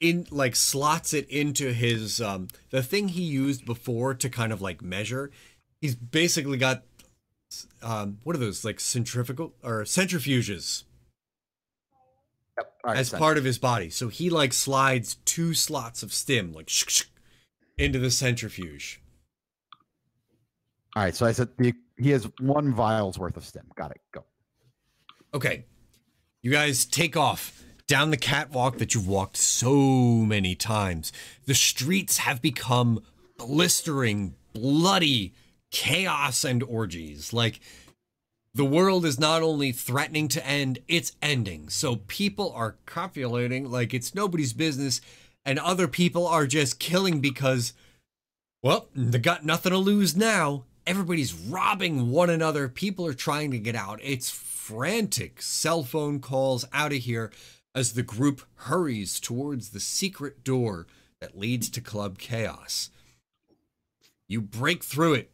in like slots it into his the thing he used before to kind of like measure. He's basically got what are those, like centrifugal or centrifuges? Yep. All right, as part of his body. So he like slides 2 slots of stim like into the centrifuge. All right. So I said he has 1 vial's worth of stim. Got it. Go. Okay. You guys take off down the catwalk that you've walked so many times. The streets have become blistering, bloody chaos and orgies. Like, the world is not only threatening to end, it's ending. So people are copulating like it's nobody's business, and other people are just killing because, well, they got nothing to lose now. Everybody's robbing one another. People are trying to get out. It's frantic cell phone calls out of here as the group hurries towards the secret door that leads to Club Chaos. You break through it.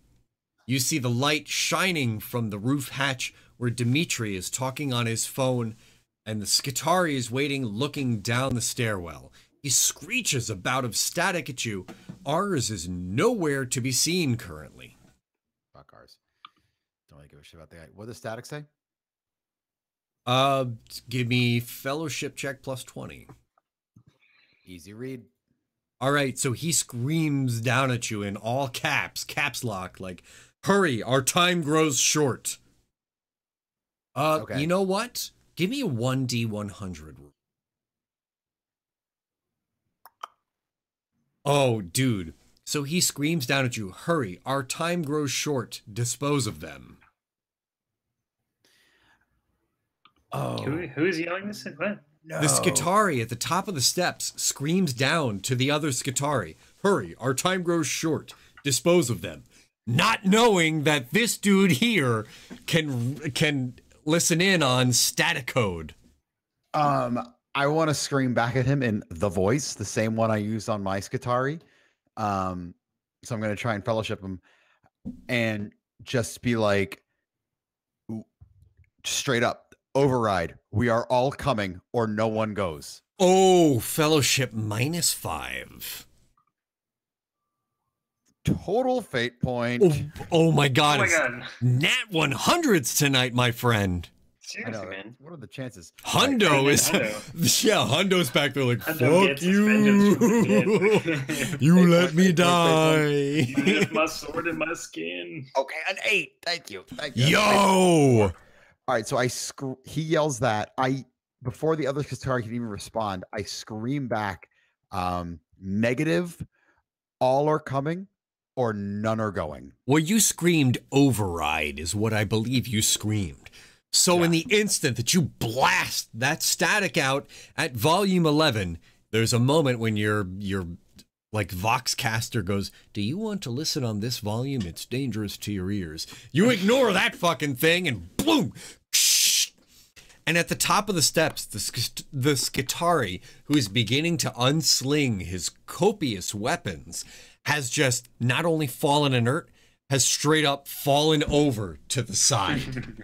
You see the light shining from the roof hatch where Dimitri is talking on his phone, and the Skitari is waiting, looking down the stairwell. He screeches a bout of static at you. Ours is nowhere to be seen currently. Fuck ours. Don't really give a shit about that. What does static say? Give me fellowship check plus 20. Easy read. All right, so he screams down at you in all caps lock, like, hurry, our time grows short. Okay. You know what? Give me a 1d100. Oh, dude. So he screams down at you, hurry, our time grows short, dispose of them. Oh. Who is yelling this at? What? No. The Skitari at the top of the steps screams down to the other Skitari, hurry, our time grows short, dispose of them. Not knowing that this dude here can listen in on static code. I want to scream back at him in the voice, the same one I used on my Skitari. So I'm going to try and fellowship him and just be like, straight up, override. We are all coming or no one goes. Oh, fellowship -5. Total fate point. Oh my god. Oh my god. Nat 100s tonight, my friend. Seriously, man. What are the chances? Hundo Right, is Hundo. yeah, Hundo's back there like, Hundo fuck gets you. suspended. You let me wait. die. I have my sword in my skin. Okay, an 8. Thank you. Thank you. Yo. All right, so he yells that. Before the other Skitari can even respond, I scream back, negative, all are coming or none are going. Well, you screamed override is what I believe you screamed. So in the instant that you blast that static out at volume 11, there's a moment when your like Voxcaster goes, do you want to listen on this volume? It's dangerous to your ears. You ignore that fucking thing and boom. And at the top of the steps, the Skitari, who is beginning to unsling his copious weapons, has just not only fallen inert, has straight up fallen over to the side.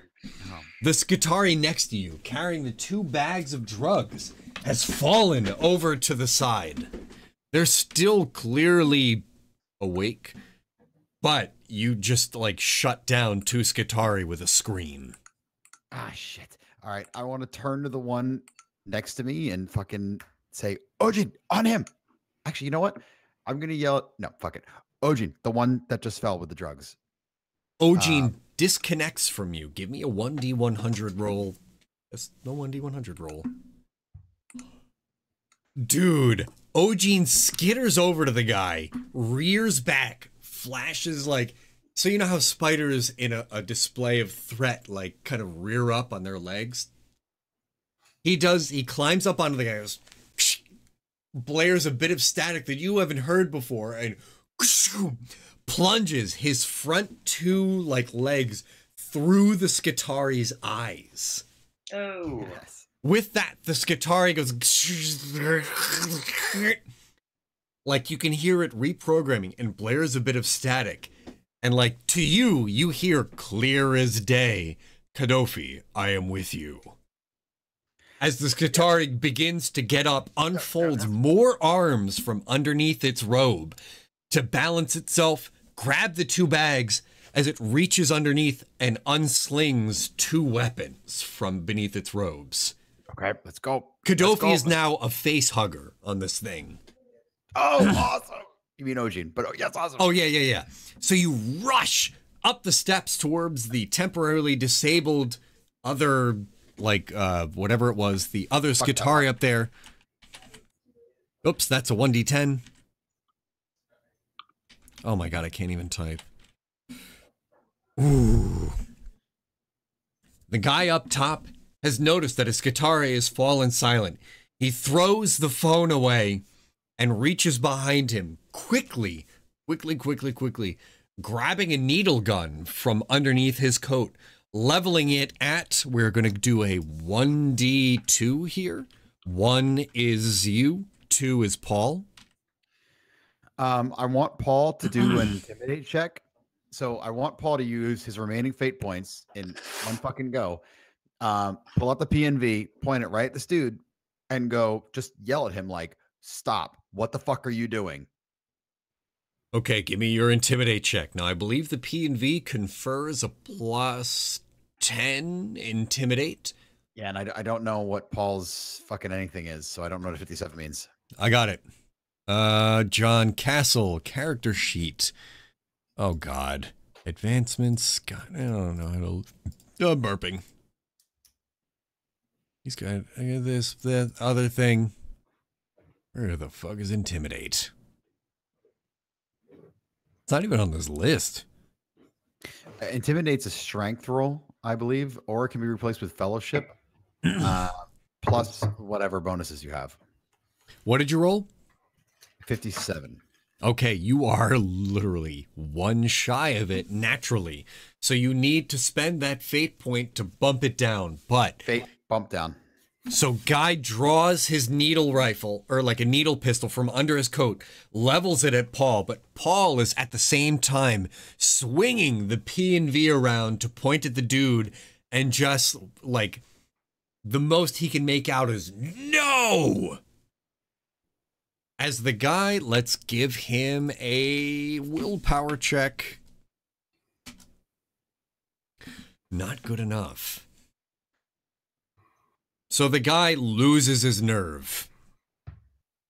The Skitari next to you, carrying the 2 bags of drugs, has fallen over to the side. They're still clearly awake, but you just like shut down 2 Skitari with a scream. Ah, shit. All right, I want to turn to the one next to me and fucking say, Ojin, on him. Actually, you know what? I'm going to yell. No, fuck it. Ojin, the one that just fell with the drugs. Ojin disconnects from you. Give me a 1d100 roll. That's no 1d100 roll. Dude, Ojin skitters over to the guy, rears back, flashes like... So you know how spiders in a display of threat, like, kind of rear up on their legs? He climbs up onto the guy, goes, blares a bit of static that you haven't heard before, and plunges his front 2, like, legs through the Skitari's eyes. Oh. Yes. With that, the Skitari goes... Like, you can hear it reprogramming and blares a bit of static. And like, to you, you hear clear as day, Kadofi, I am with you. As the Skitari begins to get up, unfolds more arms from underneath its robe to balance itself, grab the 2 bags as it reaches underneath and unslings 2 weapons from beneath its robes. Okay, let's go. Kadofi is now a face hugger on this thing. Oh, awesome. You mean Ojin, but yes, awesome. Oh, yeah. So you rush up the steps towards the temporarily disabled other, like, whatever it was, the other Skitari up there. Oops, that's a 1d10. Oh my god, I can't even type. Ooh. The guy up top has noticed that a Skitari has fallen silent. He throws the phone away and reaches behind him quickly, grabbing a needle gun from underneath his coat, leveling it at, we're going to do a 1d2 here. 1 is you, 2 is Paul. I want Paul to do an intimidate check. So I want Paul to use his remaining fate points in one fucking go. Pull out the PNV, point it right at this dude, and go just yell at him like, stop. What the fuck are you doing? Okay, give me your intimidate check. Now, I believe the P&V confers a +10 intimidate. Yeah, and I don't know what Paul's fucking anything is, so I don't know what 57 means. I got it. John Castle, character sheet. Oh, God. Advancements. God, I don't know how to... burping. He's got this, that, other thing. Where the fuck is intimidate? It's not even on this list. Intimidate's a strength roll, I believe, or it can be replaced with fellowship, plus whatever bonuses you have. What did you roll? 57. Okay, you are literally 1 shy of it naturally. So you need to spend that fate point to bump it down, but... Fate bump down. So Guy draws his needle rifle, or like a needle pistol from under his coat, levels it at Paul, but Paul is at the same time swinging the P&V around to point at the dude, and just, like, the most he can make out is, no! As the guy, let's give him a willpower check. Not good enough. So the guy loses his nerve.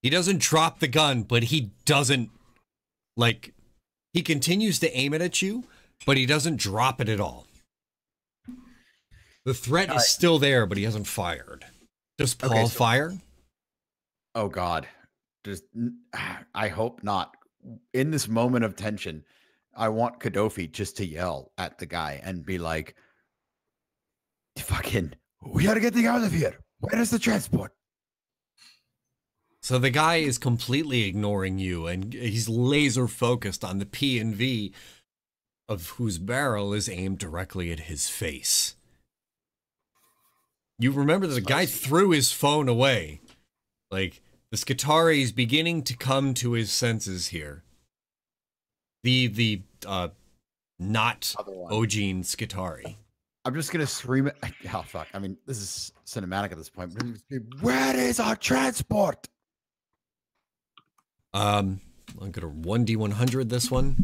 He doesn't drop the gun, but he doesn't, like, he continues to aim it at you, but he doesn't drop it at all. The threat is still there, but he hasn't fired. Does Paul fire? Oh, God. I hope not. In this moment of tension, I want Kadofi just to yell at the guy and be like, fucking... We are getting out of here. Where is the transport? So the guy is completely ignoring you, and he's laser focused on the P&V, of whose barrel is aimed directly at his face. You remember that the guy threw his phone away. Like, the Skitari is beginning to come to his senses here. The not Ojin Skitari. I'm just going to scream it. Oh, fuck. I mean, this is cinematic at this point. But I'm gonna scream, where is our transport? I'm going to 1d100 this one.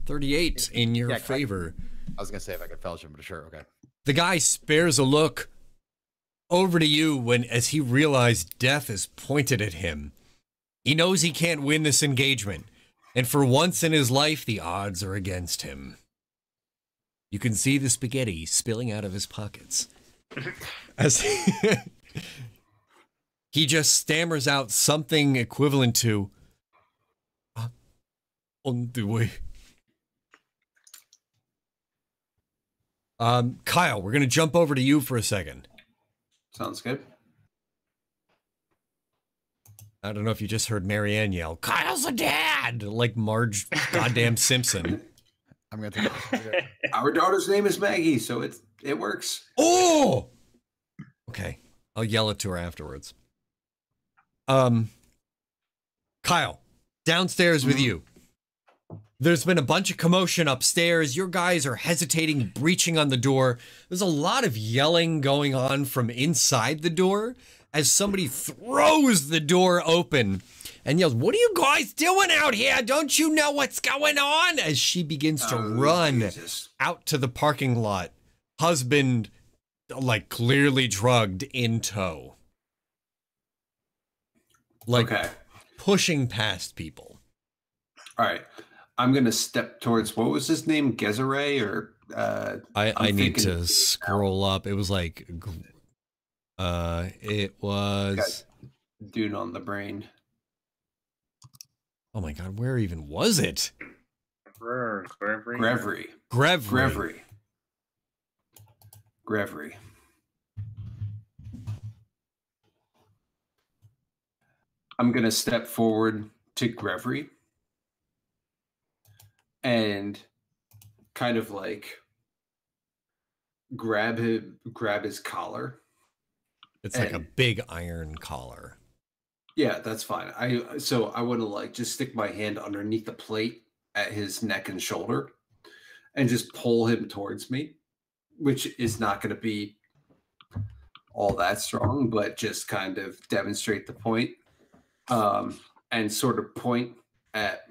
38 in your favor. I was gonna say if I could fellowship, but sure, okay. The guy spares a look over to you as he realized death is pointed at him. He knows he can't win this engagement, and for once in his life, the odds are against him. You can see the spaghetti spilling out of his pockets. As he just stammers out something equivalent to, on the way. Kyle, we're going to jump over to you for a second. Sounds good. I don't know if you just heard Marianne yell, "Kyle's a dad!" like Marge goddamn Simpson. I'm going to take Our daughter's name is Maggie, so it works. Oh! Okay. I'll yell it to her afterwards. Kyle, downstairs with you. There's been a bunch of commotion upstairs. Your guys are hesitating, breaching on the door. There's a lot of yelling going on from inside the door as somebody throws the door open and yells, "What are you guys doing out here? Don't you know what's going on?" As she begins to run out to the parking lot. Husband, like, clearly drugged in tow. Like, pushing past people. All right. I'm going to step towards, what was his name? Gezere or... I need to scroll up. It was like... it was... Dude on the brain. Oh my god, where even was it? Grevery. I'm going to step forward to Grevery and kind of like grab his collar. It's like a big iron collar. Yeah, that's fine. So I want to like just stick my hand underneath the plate at his neck and shoulder and just pull him towards me, which is not going to be all that strong, but just kind of demonstrate the point, and sort of point at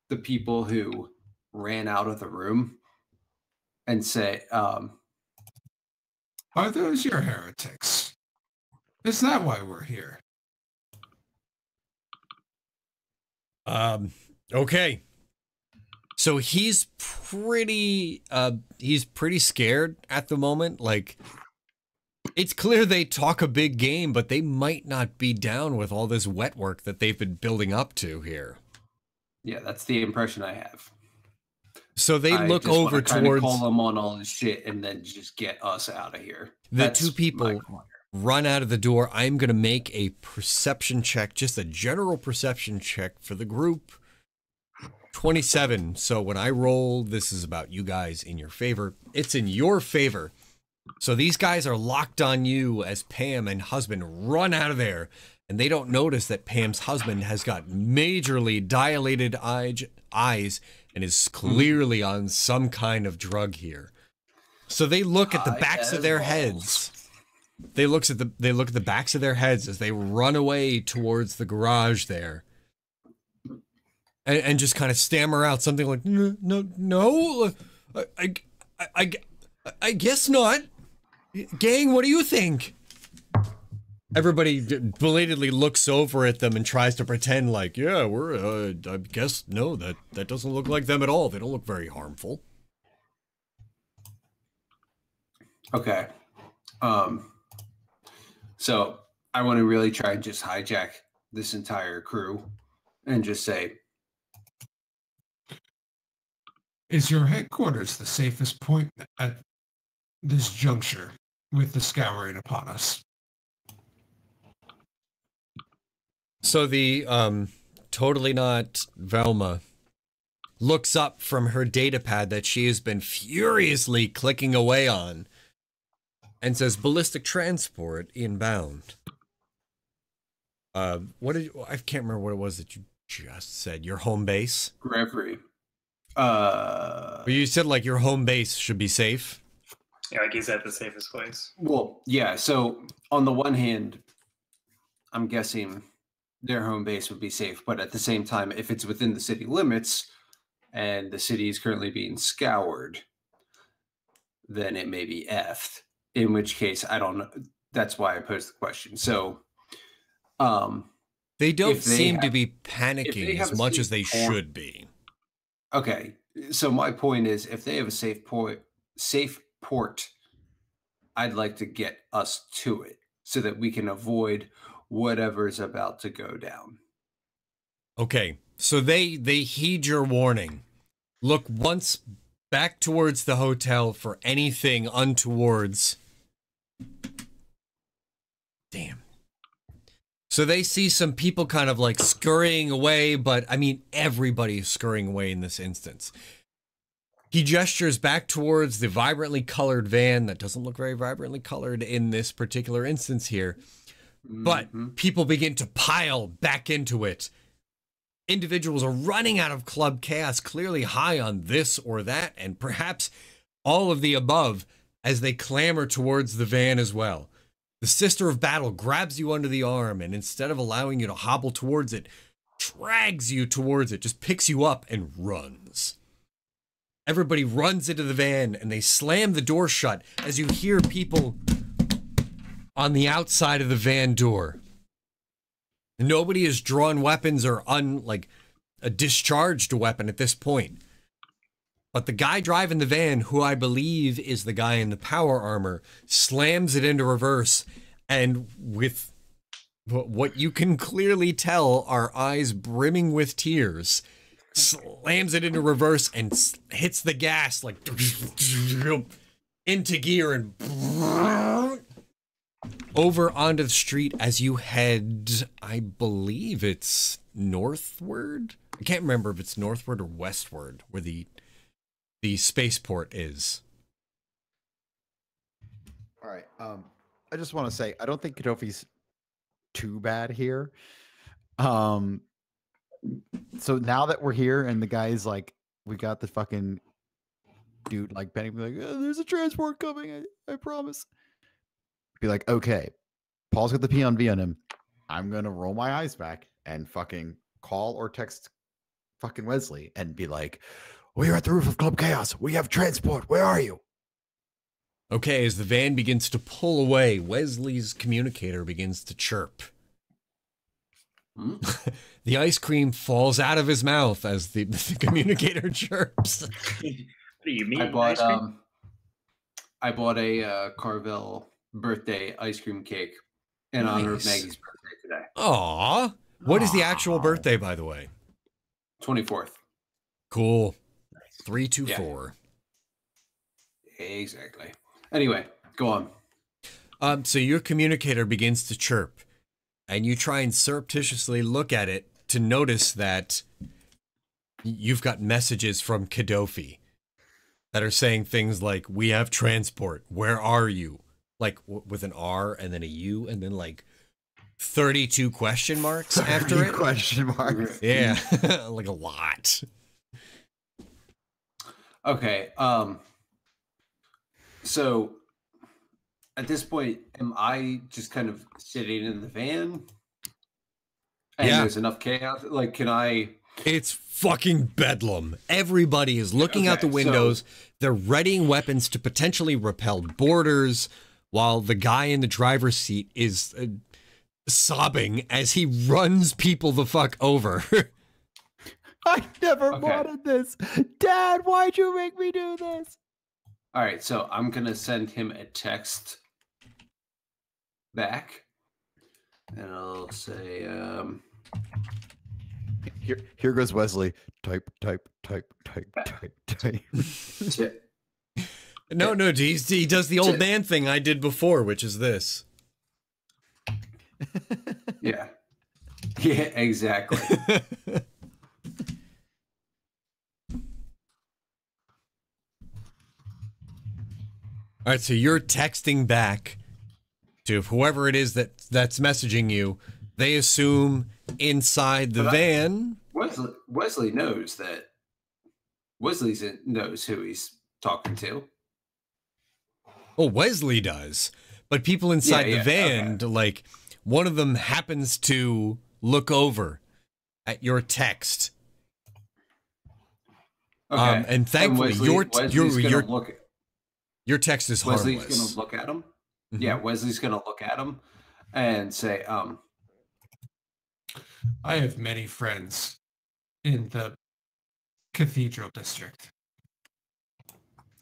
the people who ran out of the room and say, are those your heretics? Is that why we're here? Okay. So he's pretty scared at the moment. Like, it's clear they talk a big game, but they might not be down with all this wet work that they've been building up to here. Yeah, that's the impression I have. So they look over towards, call them on all this shit and then just get us out of here. The two people run out of the door. I'm going to make a perception check, just a general perception check for the group. 27. So when I roll, this is about you guys in your favor. It's in your favor. So these guys are locked on you as Pam and husband run out of there. And they don't notice that Pam's husband has got majorly dilated eyes and is clearly on some kind of drug here. So they look at the backs of their heads. They look at the backs of their heads as they run away towards the garage there, and just kind of stammer out something like, "No, I guess not. Gang, what do you think?" Everybody belatedly looks over at them and tries to pretend like, "Yeah, we're. I guess no, that doesn't look like them at all. They don't look very harmful." Okay. So I want to really try and just hijack this entire crew and just say, is your headquarters the safest point at this juncture with the scouring upon us? So the totally not Velma looks up from her data pad that she has been furiously clicking away on and says, "Ballistic transport inbound." What did I can't remember what it was that you just said. Your home base? Grevery. But you said like your home base should be safe. Yeah, like he's at the safest place. Well, yeah. So on the one hand, I'm guessing their home base would be safe, but at the same time, if it's within the city limits and the city is currently being scoured, then it may be effed. In which case, I don't know. That's why I posed the question. So, they don't seem to be panicking as much as they should be. Okay, so my point is, if they have a safe port, I'd like to get us to it so that we can avoid whatever's about to go down. Okay, so they heed your warning. Look once back towards the hotel for anything untowards. Damn. So they see some people kind of like scurrying away, but I mean, everybody is scurrying away in this instance. He gestures back towards the vibrantly colored van that doesn't look very vibrantly colored in this particular instance here. But people begin to pile back into it. Individuals are running out of Club Chaos, clearly high on this or that, and perhaps all of the above as they clamber towards the van as well. The Sister of Battle grabs you under the arm and instead of allowing you to hobble towards it, drags you towards it, just picks you up and runs. Everybody runs into the van and they slam the door shut as you hear people on the outside of the van door. Nobody has drawn weapons or a discharged weapon at this point. But the guy driving the van, who I believe is the guy in the power armor, slams it into reverse, and with what you can clearly tell are eyes brimming with tears, slams it into reverse and hits the gas like into gear and over onto the street as you head, I believe it's northward? I can't remember if it's northward or westward where the spaceport is. All right. I just want to say, I don't think Kadofi's too bad here. So now that we're here and the guy's like, we got the fucking dude like panicking, like, oh, there's a transport coming, I promise. Be like, okay, Paul's got the P on V on him. I'm gonna roll my eyes back and fucking call or text fucking Wesley and be like, we're at the roof of Club Chaos. We have transport. Where are you? Okay, as the van begins to pull away, Wesley's communicator begins to chirp. The ice cream falls out of his mouth as the communicator chirps. What do you mean? I bought a Carvel birthday ice cream cake in honor of Maggie's birthday today. Aw. What is the actual birthday, by the way? 24th. Cool. 324. Yeah. Exactly. Anyway, go on. So your communicator begins to chirp, and you try and surreptitiously look at it to notice that you've got messages from Kadofi that are saying things like, we have transport, where are you? Like with an R and then a U and then like 32 question marks after it. Question marks. Yeah, like a lot. Okay. So at this point, am I just kind of sitting in the van? And there's enough chaos? Like, can I... It's fucking bedlam. Everybody is looking out the windows. So... They're readying weapons to potentially repel boarders, while the guy in the driver's seat is sobbing as he runs people the fuck over. I never wanted this. Dad, why'd you make me do this? All right, so I'm going to send him a text back. And I'll say... Here goes Wesley. Type. No, he does the old man thing I did before, which is this. Yeah, exactly. All right, so you're texting back to whoever it is that's messaging you. They assume inside the van. Wesley knows that. Wesley knows who he's talking to. Oh, Wesley does. But people inside the van, like, one of them happens to look over at your text. Okay. And thankfully, your text is harmless. Wesley's going to look at him. Mm-hmm. Yeah, Wesley's going to look at him and say, I have many friends in the Cathedral District.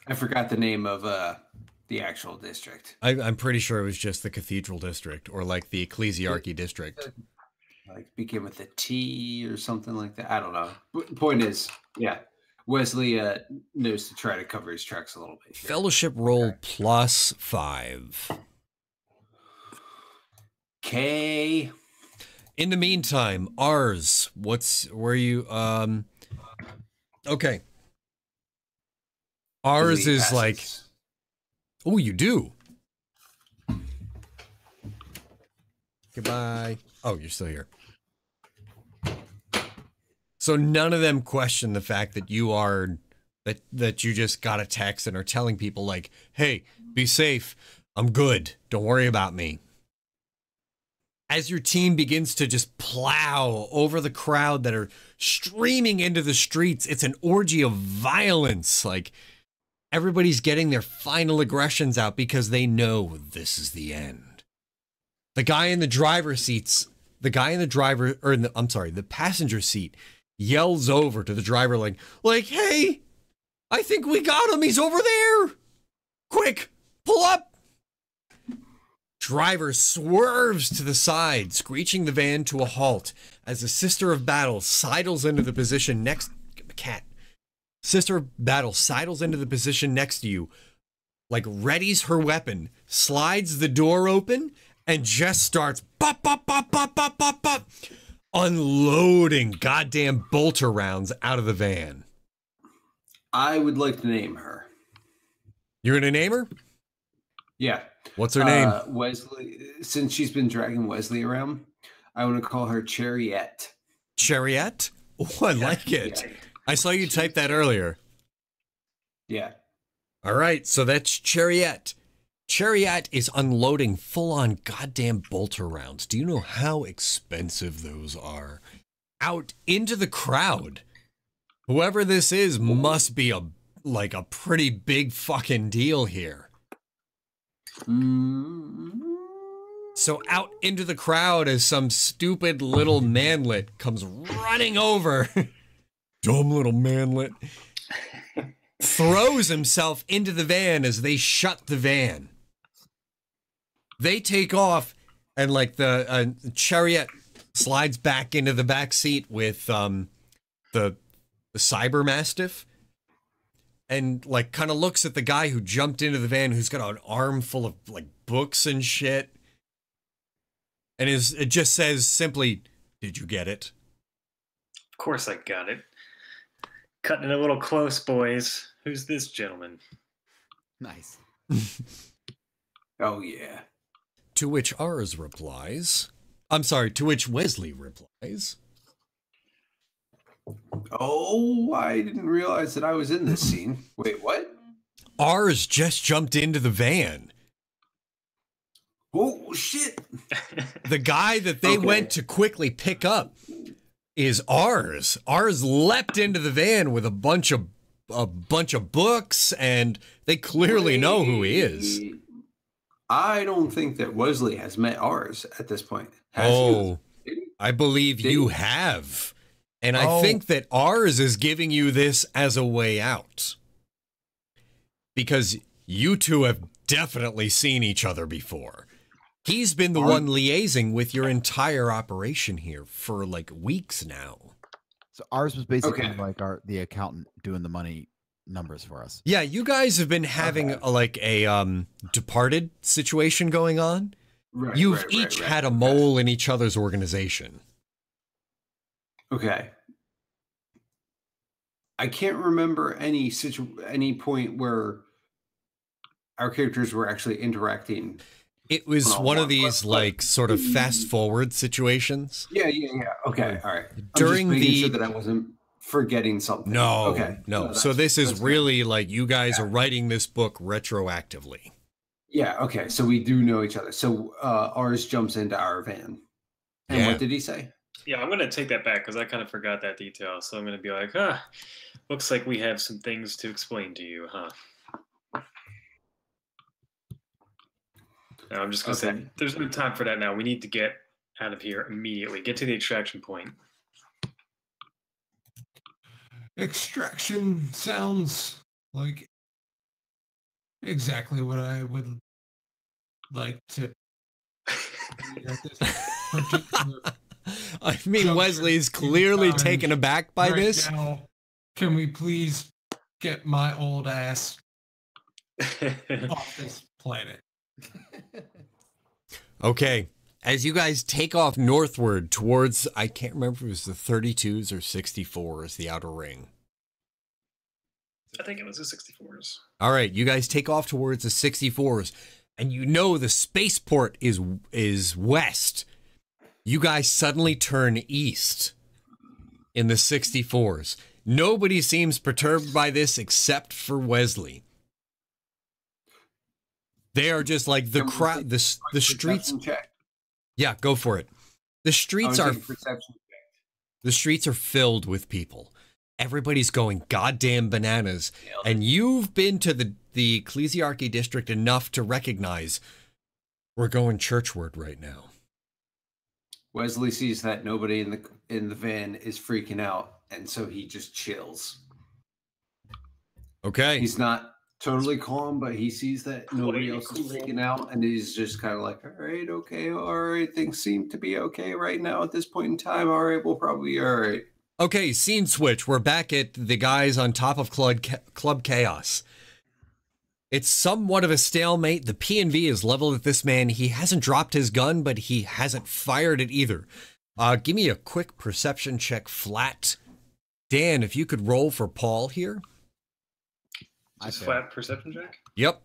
I forgot the name of the actual district. I'm pretty sure it was just the Cathedral District or like the Ecclesiarchy District. Like begin with a T or something like that. I don't know. Point is, yeah, Wesley knows to try to cover his tracks a little bit. Here. Fellowship roll +5. Okay. In the meantime, ours. Where you? Okay. Ours is passes. Like. Oh, you do. Goodbye. Oh, you're still here. So none of them question the fact that you are that you just got a text and are telling people like, "Hey, be safe. I'm good. Don't worry about me." As your team begins to just plow over the crowd that are streaming into the streets, it's an orgy of violence. Like everybody's getting their final aggressions out because they know this is the end. The guy in the passenger seat yells over to the driver like, "Hey, I think we got him. He's over there. Quick, pull up." Driver swerves to the side, screeching the van to a halt as the Sister of Battle sidles into the position next Sister of Battle sidles into the position next to you, like readies her weapon, slides the door open, and just starts pop, pop, pop, pop, pop, pop, pop, unloading goddamn bolter rounds out of the van. I would like to name her. You're gonna name her? Yeah. What's her name? Wesley. Since she's been dragging Wesley around, I want to call her Chariot. Chariot? Oh, I like it. Yeah. I saw you type that earlier. Yeah. All right, so that's Chariot. Chariot is unloading full-on goddamn bolter rounds. Do you know how expensive those are? Out into the crowd. Whoever this is must be a pretty big fucking deal here. So out into the crowd as some stupid little manlet comes running over. Dumb little manlet. Throws himself into the van as they shut the van. They take off and like the Chariot slides back into the back seat with the Cyber Mastiff. And like kind of looks at the guy who jumped into the van who's got an arm full of like books and shit. And it just says simply, "Did you get it?" Of course I got it. Cutting it a little close, boys. Who's this gentleman? Nice. Oh, yeah. To which ours replies. To which Wesley replies. Oh, I didn't realize that I was in this scene. Wait, what? Ours just jumped into the van. Oh, shit. The guy that they went to quickly pick up is ours. Ours leapt into the van with a bunch of books, and they clearly know who he is. I don't think that Wesley has met ours at this point. I believe you have. And I think that ours is giving you this as a way out. Because you two have definitely seen each other before. He's been the one liaising with your entire operation here for like weeks now. So ours was basically like the accountant doing the money numbers for us. Yeah, you guys have been having a departed situation going on. Right, You've each had a mole in each other's organization. Okay. I can't remember any point where our characters were actually interacting. It was one of these sort of fast forward situations. Yeah. Okay, all right. During I'm just making sure that I wasn't forgetting something. No. So this is really like you guys are writing this book retroactively. Yeah. Okay. So we do know each other. So ours jumps into our van. And what did he say? Yeah, I'm gonna take that back because I kind of forgot that detail. So I'm gonna be like, looks like we have some things to explain to you, huh? No, I'm just gonna say there's no time for that now. We need to get out of here immediately. Get to the extraction point. Extraction sounds like exactly what I would like to. I mean, Wesley's clearly taken aback by this. Now, can we please get my old ass off this planet? Okay. As you guys take off northward towards, I can't remember if it was the 32s or 64s, the outer ring. I think it was the 64s. All right, you guys take off towards the 64s, and you know the spaceport is west. You guys suddenly turn east in the 64s. Nobody seems perturbed by this except for Wesley. They are just like the crowd, the streets. Check. Yeah, go for it. The streets are filled with people. Everybody's going goddamn bananas. And you've been to the Ecclesiarchy district enough to recognize we're going churchward right now. Wesley sees that nobody in the van is freaking out, and so he just chills. Okay. He's not totally calm, but he sees that nobody else is freaking out, and he's just kind of like, all right, things seem to be okay right now at this point in time. All right, we'll probably be all right. Okay, scene switch. We're back at the guys on top of Club Chaos. It's somewhat of a stalemate. The P&V is leveled at this man. He hasn't dropped his gun, but he hasn't fired it either. Give me a quick perception check flat. Dan, if you could roll for Paul here. Just flat perception check? Yep.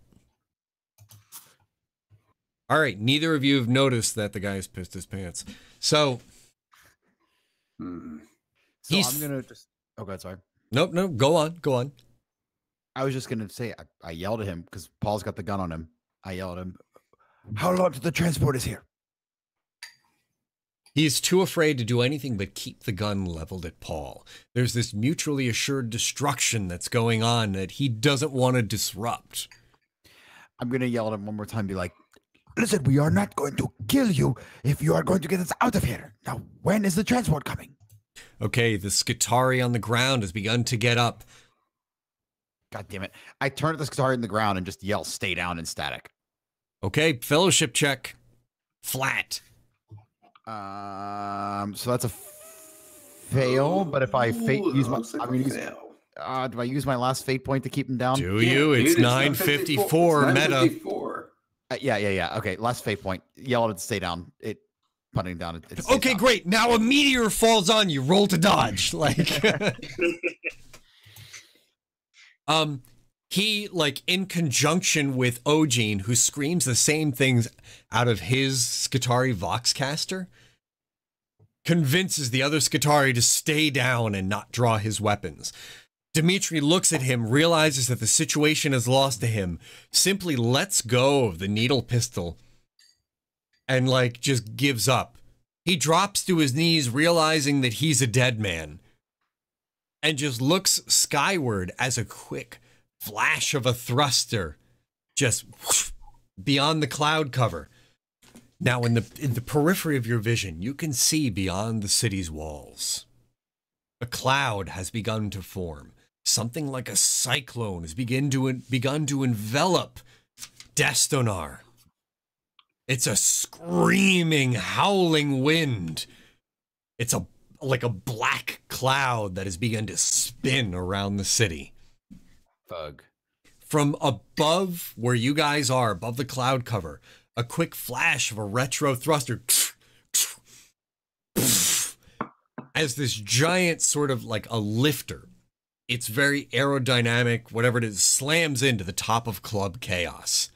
All right, neither of you have noticed that the guy has pissed his pants. So... So I'm going to just... Oh, God, sorry. Nope, go on. I was just going to say, I yelled at him because Paul's got the gun on him. I yelled at him, how long till the transport is here? He's too afraid to do anything but keep the gun leveled at Paul. There's this mutually assured destruction that's going on that he doesn't want to disrupt. I'm going to yell at him one more time, be like, listen, we are not going to kill you if you are going to get us out of here. Now, when is the transport coming? Okay, the Skitari on the ground has begun to get up. God damn it. I turn at the Skitari on the ground and just yell, stay down in static. Okay, fellowship check. Flat. So that's a fail, but if I use my... do I use my last fate point to keep him down? Do you? It's 954 meta. Yeah. Okay, last fate point. Yell at it to stay down. Putting down. Okay, down. Great. Now a meteor falls on you. Roll to dodge. He, in conjunction with Ogene, who screams the same things out of his Skitari Voxcaster, convinces the other Skitari to stay down and not draw his weapons. Dimitri looks at him, realizes that the situation is lost to him, simply lets go of the needle pistol, and, just gives up. He drops to his knees, realizing that he's a dead man, and just looks skyward as a quick flash of a thruster just whoosh, beyond the cloud cover. Now, in the periphery of your vision, you can see beyond the city's walls. A cloud has begun to form. Something like a cyclone has begun to envelop Destonar. It's a screaming, howling wind. It's like a black cloud that has begun to spin around the city. Thug. From above where you guys are, above the cloud cover, a quick flash of a retro thruster as this giant sort of like a lifter. It's very aerodynamic, whatever it is, slams into the top of Club Chaos.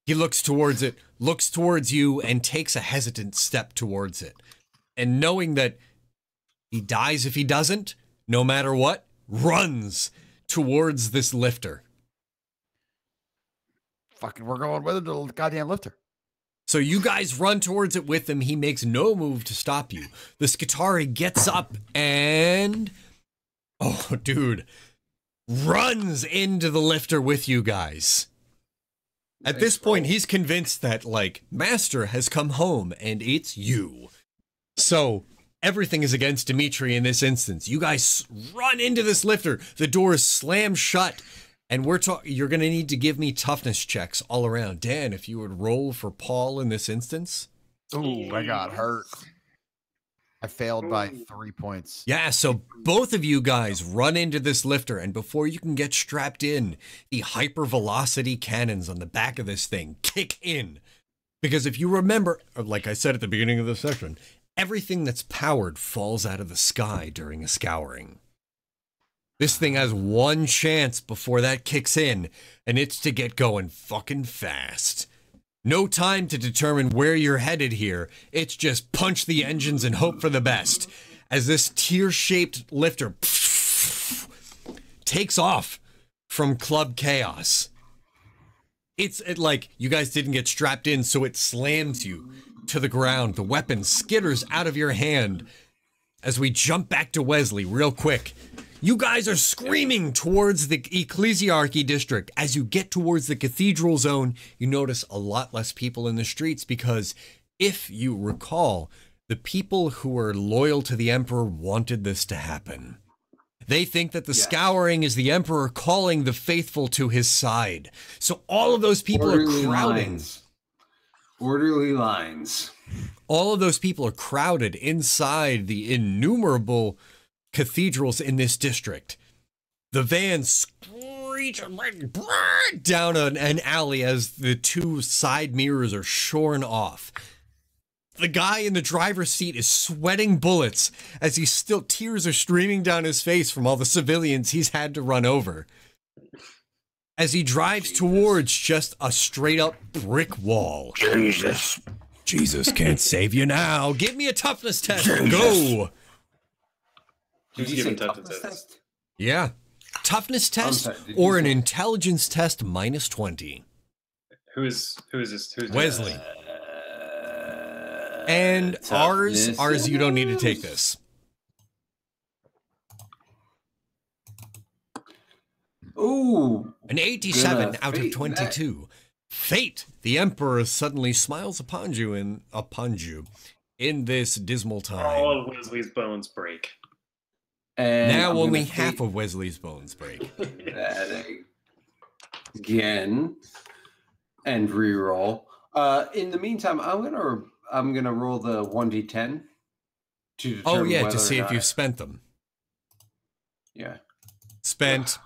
He looks towards it, looks towards you, and takes a hesitant step towards it. And knowing that he dies if he doesn't, no matter what, runs towards this lifter. Fucking, we're going with it to the goddamn lifter. So you guys run towards it with him. He makes no move to stop you. The Skitari gets up and... oh, dude. Runs into the lifter with you guys. At this point, he's convinced that, like, Master has come home and it's you. So everything is against Dimitri in this instance. You guys run into this lifter. The door is slammed shut. And you're going to need to give me toughness checks all around. Dan, if you would roll for Paul in this instance. Ooh, I got hurt. I failed by 3 points. Yeah, so both of you guys run into this lifter, and before you can get strapped in, the hypervelocity cannons on the back of this thing kick in. Because if you remember, like I said at the beginning of the session, everything that's powered falls out of the sky during a scouring. This thing has one chance before that kicks in, and it's to get going fucking fast. No time to determine where you're headed here. It's just punch the engines and hope for the best. As this tear-shaped lifter takes off from Club Chaos. It's like you guys didn't get strapped in, so it slams you to the ground. The weapon skitters out of your hand. As we jump back to Wesley real quick. You guys are screaming towards the Ecclesiarchy district. As you get towards the cathedral zone, you notice a lot less people in the streets because, if you recall, the people who were loyal to the Emperor wanted this to happen. They think that the scouring is the Emperor calling the faithful to his side. So all of those people are crowding. Orderly lines. All of those people are crowded inside the innumerable cathedrals in this district. The van screeches down an alley as the two side mirrors are shorn off. The guy in the driver's seat is sweating bullets as tears are streaming down his face from all the civilians he's had to run over. As he drives towards just a straight up brick wall. Jesus can't save you now. Give me a toughness test. Go. Did you say toughness test? Yeah. Toughness test or an intelligence test minus 20. Who is this? Who's Wesley. And ours, you don't need to take this. Ooh. An 87 out of 22. That. Fate. The Emperor suddenly smiles upon you in this dismal time. All of Wesley's bones break. And now only half of Wesley's bones break. That again and reroll. In the meantime, I'm gonna roll the 1d10 to determine to see if you've spent them. Yeah. Spent.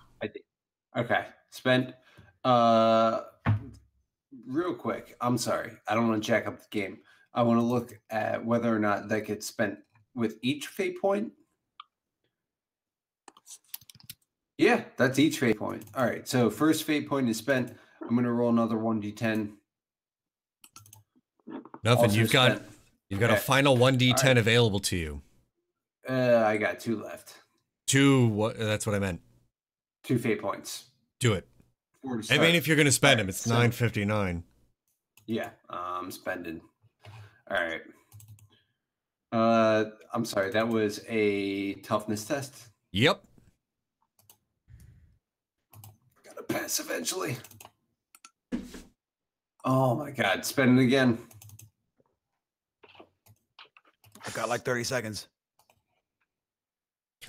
Okay. Spent. Real quick. I'm sorry. I don't want to jack up the game. I want to look at whether or not that gets spent with each fate point. Yeah, that's each fate point. All right, so first fate point is spent. I'm going to roll another 1d10. Nothing. You've got a final 1d10 available to you. I got 2 left. 2. What? That's what I meant. 2 fate points. Do it. I mean, if you're going to spend them, it's 9.59. Yeah, I'm spending. All right. I'm sorry. That was a toughness test. Yep. Gotta pass eventually. Oh my God! Spend it again. I've got like 30 seconds.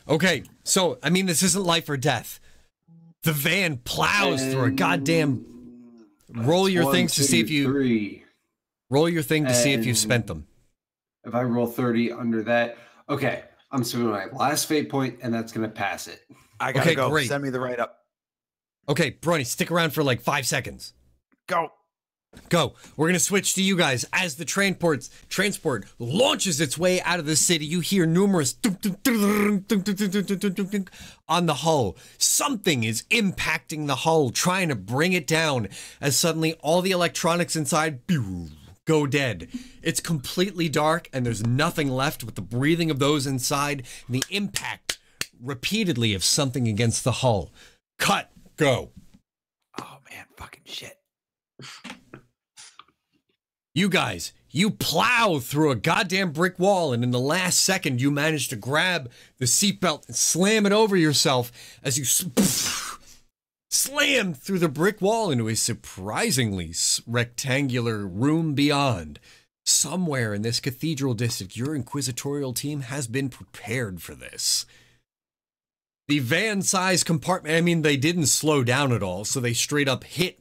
Okay, so I mean, this isn't life or death. The van plows through a goddamn. Roll your things to see if you. 3. Roll your thing to see if you've spent them. If I roll 30 under that, okay, I'm spending my last fate point, and that's gonna pass it. I gotta go. Great. Send me the write up. Okay, Brony, stick around for like 5 seconds. Go. We're gonna switch to you guys as the transport launches its way out of the city. You hear numerous on the hull. Something is impacting the hull, trying to bring it down. As suddenly all the electronics inside go dead. It's completely dark, and there's nothing left but the breathing of those inside and the impact repeatedly of something against the hull. Cut. Go. Oh man, fucking shit. You guys, you plow through a goddamn brick wall, and in the last second, you manage to grab the seatbelt and slam it over yourself as you slam through the brick wall into a surprisingly rectangular room beyond. Somewhere in this cathedral district, your inquisitorial team has been prepared for this. The van-sized compartment, I mean, they didn't slow down at all, so they straight up hit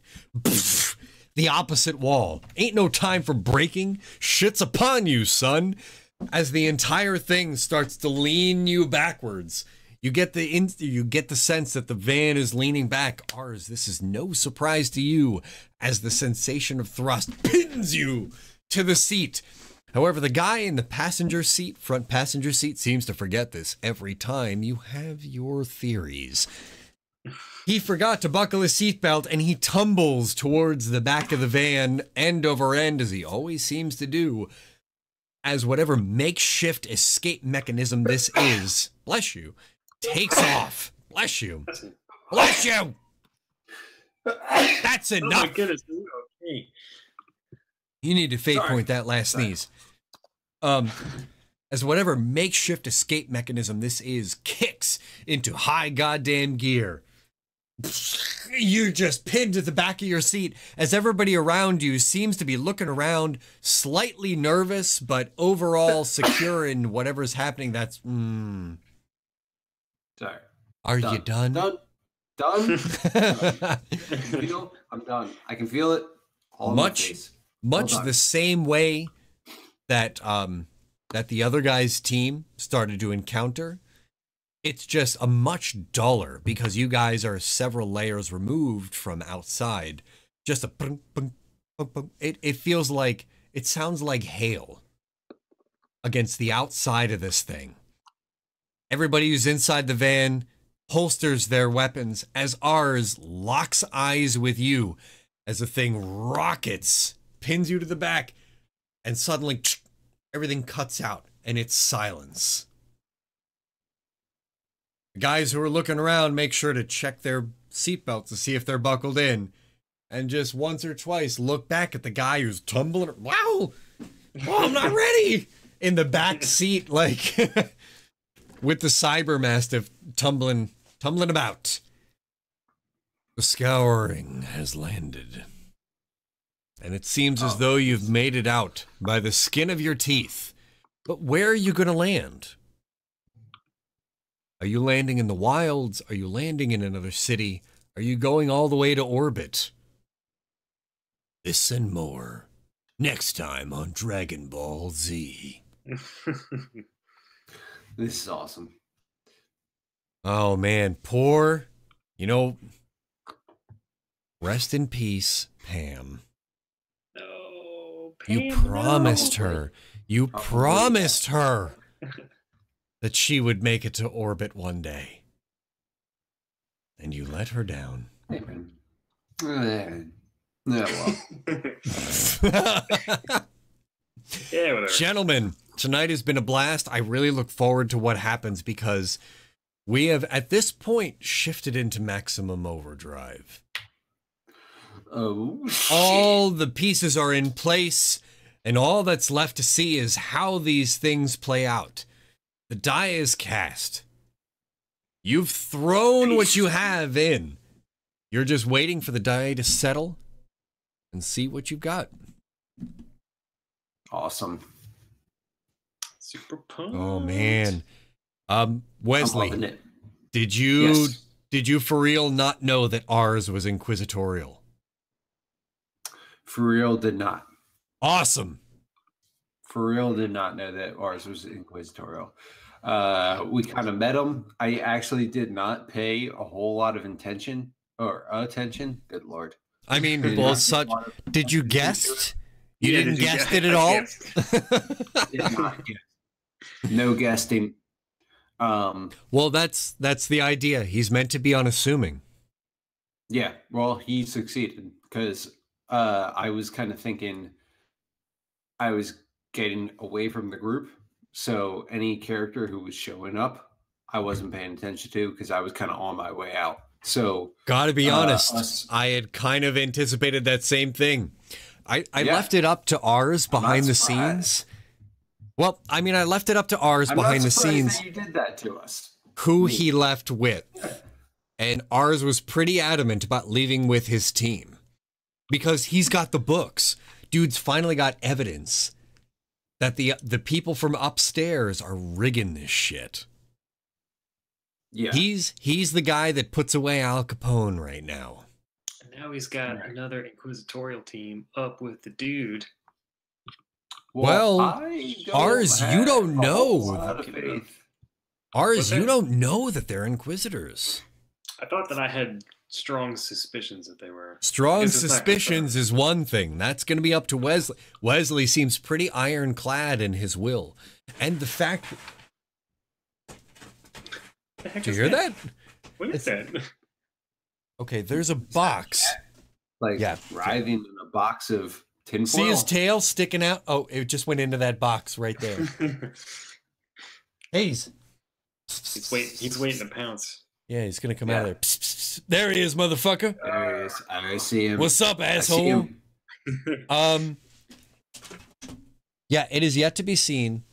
the opposite wall. Ain't no time for braking. Shit's upon you, son. As the entire thing starts to lean you backwards, you get the sense that the van is leaning back. Ours, this is no surprise to you, as the sensation of thrust pins you to the seat. However, the guy in the front passenger seat, seems to forget this every time you have your theories. He forgot to buckle his seatbelt, and he tumbles towards the back of the van, end over end, as he always seems to do, as whatever makeshift escape mechanism this is, bless you, takes off. Bless you. Bless you! That's enough! Oh my goodness. Okay. You need to fate point that last sneeze. As whatever makeshift escape mechanism this is kicks into high goddamn gear, you're just pinned to the back of your seat as everybody around you seems to be looking around, slightly nervous, but overall secure in whatever's happening. That's, Sorry. Are you done? Done. I'm done. I can feel it all in my face. Much the same way that that the other guy's team started to encounter. It's just a much duller because you guys are several layers removed from outside. Just a bung, bung, bung, bung. It feels like, it sounds like hail against the outside of this thing. Everybody who's inside the van holsters their weapons as ours locks eyes with you as the thing rockets, pins you to the back, and suddenly everything cuts out and it's silence. The guys who are looking around make sure to check their seatbelts to see if they're buckled in, and just once or twice look back at the guy who's tumbling. Wow, oh, I'm not ready, in the back seat, like with the cyber mastiff tumbling about. The scouring has landed, and it seems as though you've made it out by the skin of your teeth. But where are you going to land? Are you landing in the wilds? Are you landing in another city? Are you going all the way to orbit? This and more next time on Dragon Ball Z. This is awesome. Oh man, poor, rest in peace, Pam. No, Pam, you promised her. You promised her that she would make it to orbit one day. And you let her down. Yeah, well. Yeah, whatever. Gentlemen, tonight has been a blast. I really look forward to what happens because we have, at this point, shifted into maximum overdrive. Oh, shit. All the pieces are in place, and all that's left to see is how these things play out. The die is cast. You've thrown what you have in. You're just waiting for the die to settle and see what you've got. Awesome. Super pumped. Oh man. Wesley, I'm loving it. did you for real not know that ours was inquisitorial? For real, did not. Awesome. For real, did not know that ours was inquisitorial. We kind of met them. I actually did not pay a whole lot of attention. Good Lord. I mean, well, did you guess? You didn't guess it at all? Did not guess. No guessing. Well, that's the idea. He's meant to be unassuming. Yeah, well, he succeeded because I was kind of thinking I was getting away from the group. So any character who was showing up, I wasn't paying attention to because I was kind of on my way out. So gotta be honest, I had kind of anticipated that same thing. I left it up to ours behind the scenes. Well, I mean, I left it up to ours behind the scenes. That you did that to us. Who he left with. And ours was pretty adamant about leaving with his team. Because he's got the books. Dude's finally got evidence that the people from upstairs are rigging this shit. Yeah. He's the guy that puts away Al Capone right now. And now he's got another inquisitorial team up with the dude. Well, ours, you don't know. Ours, you don't know that they're inquisitors. I thought that I had strong suspicions that they were. Strong suspicions is one thing. That's going to be up to Wesley. Wesley seems pretty ironclad in his will. And the fact... Do you hear that? What is that? Okay, there's a box. Like writhing in a box of tinfoil. See his tail sticking out? Oh, it just went into that box right there. Hey, he's waiting to pounce. Yeah, he's gonna come out of there. Psst, psst, psst. There he is, motherfucker. There he is. I see him. What's up, asshole? Yeah, it is yet to be seen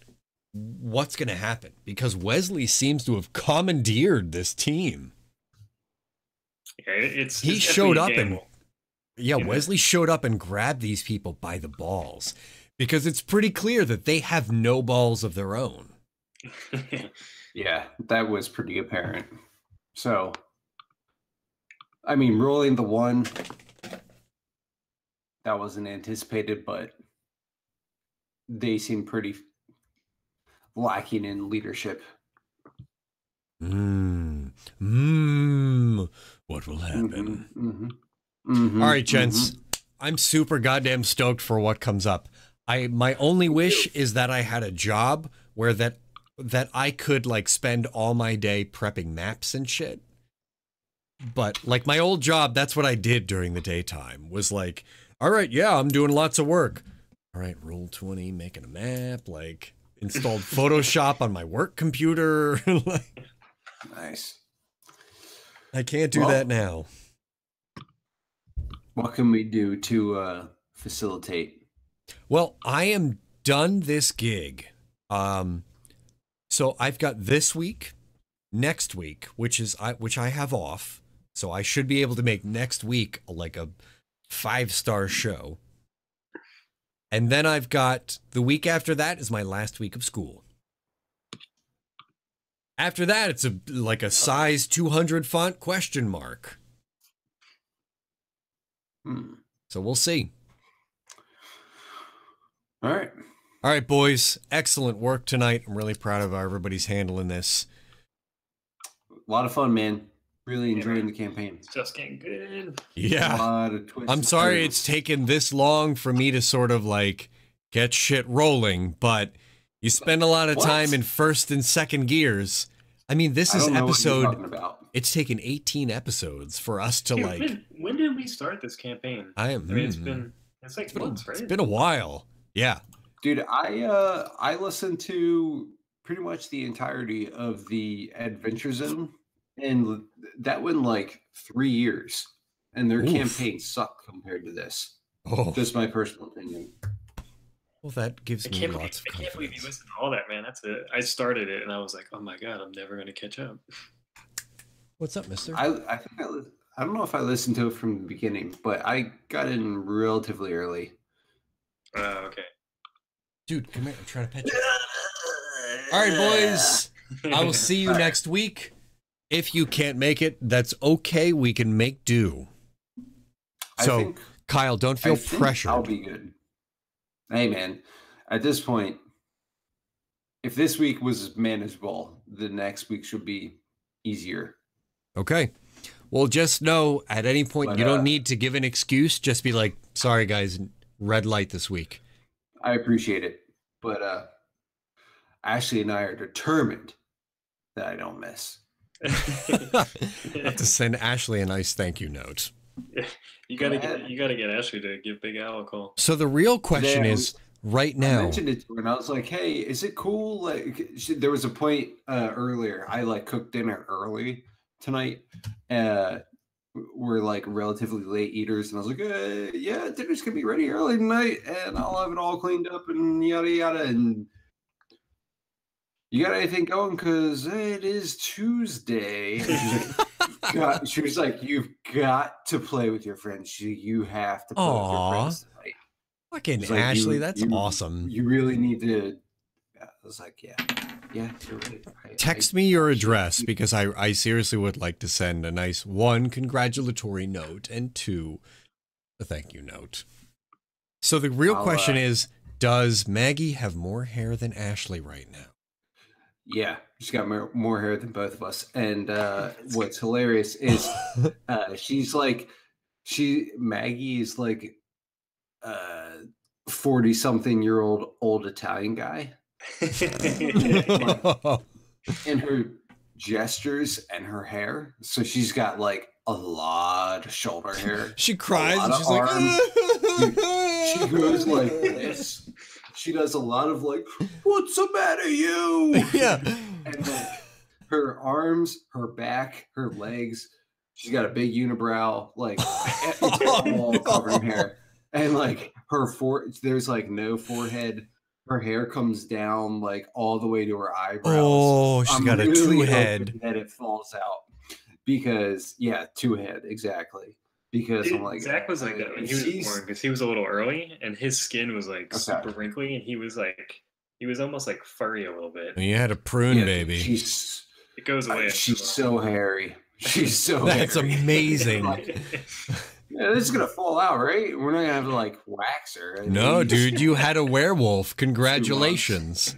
what's gonna happen because Wesley seems to have commandeered this team. Yeah, he showed up and Wesley showed up and grabbed these people by the balls because it's pretty clear that they have no balls of their own. Yeah, that was pretty apparent. So, I mean, rolling the one, that wasn't anticipated, but they seem pretty lacking in leadership. What will happen? All right, gents. I'm super goddamn stoked for what comes up. My only wish is that I had a job where that I could like spend all my day prepping maps and shit. But like my old job, that's what I did during the daytime was like, all right, yeah, I'm doing lots of work. All right, roll 20, making a map, like installed Photoshop on my work computer. Nice. I can't do that now. What can we do to facilitate? Well, I am done this gig. So I've got this week, next week, which I have off. So I should be able to make next week like a 5-star show. And then I've got the week after that is my last week of school. After that, it's like a size 200 font question mark. So we'll see. All right. All right, boys. Excellent work tonight. I'm really proud of how everybody's handling this. A lot of fun, man. Really enjoying the campaign. It's just getting good. Yeah. A lot of twists. I'm sorry it's taken this long for me to sort of like get shit rolling, but you spend a lot of time in first and second gears. I mean, this is episode. It's taken 18 episodes for us to like. When did we start this campaign? I mean, it's like months, right? It's been a while. Yeah. Dude, I listened to pretty much the entirety of the Adventure Zone, and that went like 3 years, and their campaign sucked compared to this. Oh, just my personal opinion. Well, that gives me lots of confidence. I can't believe you listened to all that, man. That's it. I started it, and I was like, oh my god, I'm never gonna catch up. What's up, mister? I think I don't know if I listened to it from the beginning, but I got in relatively early. Okay. Dude, come here. I'm trying to pet you. All right, boys. I will see you next week. If you can't make it, that's okay. We can make do. So, Kyle, don't feel pressured. I'll be good. Hey, man. At this point, if this week was manageable, the next week should be easier. Okay. Well, just know at any point you don't need to give an excuse. Just be like, sorry, guys, red light this week. I appreciate it. But Ashley and I are determined that I don't miss. I have to send Ashley a nice thank you note. You gotta get Ashley to give Big Al a call. So the real question is right now. I mentioned it to her and I was like, hey, is it cool? Like there was a point earlier. I like cooked dinner early tonight. we're like relatively late eaters, and I was like, yeah, dinner's gonna be ready early tonight, and I'll have it all cleaned up and yada yada. And you got anything going? Because it is Tuesday. And she was like, you've got to play with your friends. You have to play with your friends tonight. Fucking like, Ashley, that's awesome. You really need to. I was like, yeah, you're right. Text me your address because I seriously would like to send a nice 1, congratulatory note, and 2, a thank you note. So the real question is, does Maggie have more hair than Ashley right now? Yeah, she's got more hair than both of us. And what's hilarious is Maggie is like 40-something-year-old old Italian guy. In her gestures and her hair. So she's got like a lot of shoulder hair. She cries and she's like, she goes like this. She does a lot of like, what's the matter, you? Yeah. And like her arms, her back, her legs. She's got a big unibrow, like it's all covering hair. And like there's like no forehead. Her hair comes down like all the way to her eyebrows. Oh, she's got a 2-head. That it falls out because 2-head exactly. Because I'm like, Zach was like that when he was born because he was a little early and his skin was like super wrinkly and he was almost like furry a little bit. And you had a prune baby. It goes away. She's so hairy. She's so That's hairy. Amazing. Yeah, this is gonna fall out, right? We're not gonna have to like wax her. No, dude, you had a werewolf. Congratulations.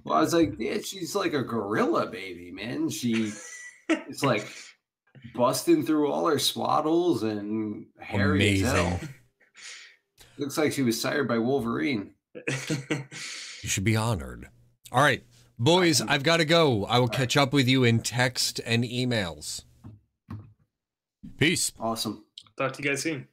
Well, I was like, yeah, she's like a gorilla baby, man. It's like busting through all her swaddles and hairy as hell. Looks like she was sired by Wolverine. You should be honored. All right, boys, I've got to go. I will catch up with you in text and emails. Peace. Awesome. Talk to you guys soon.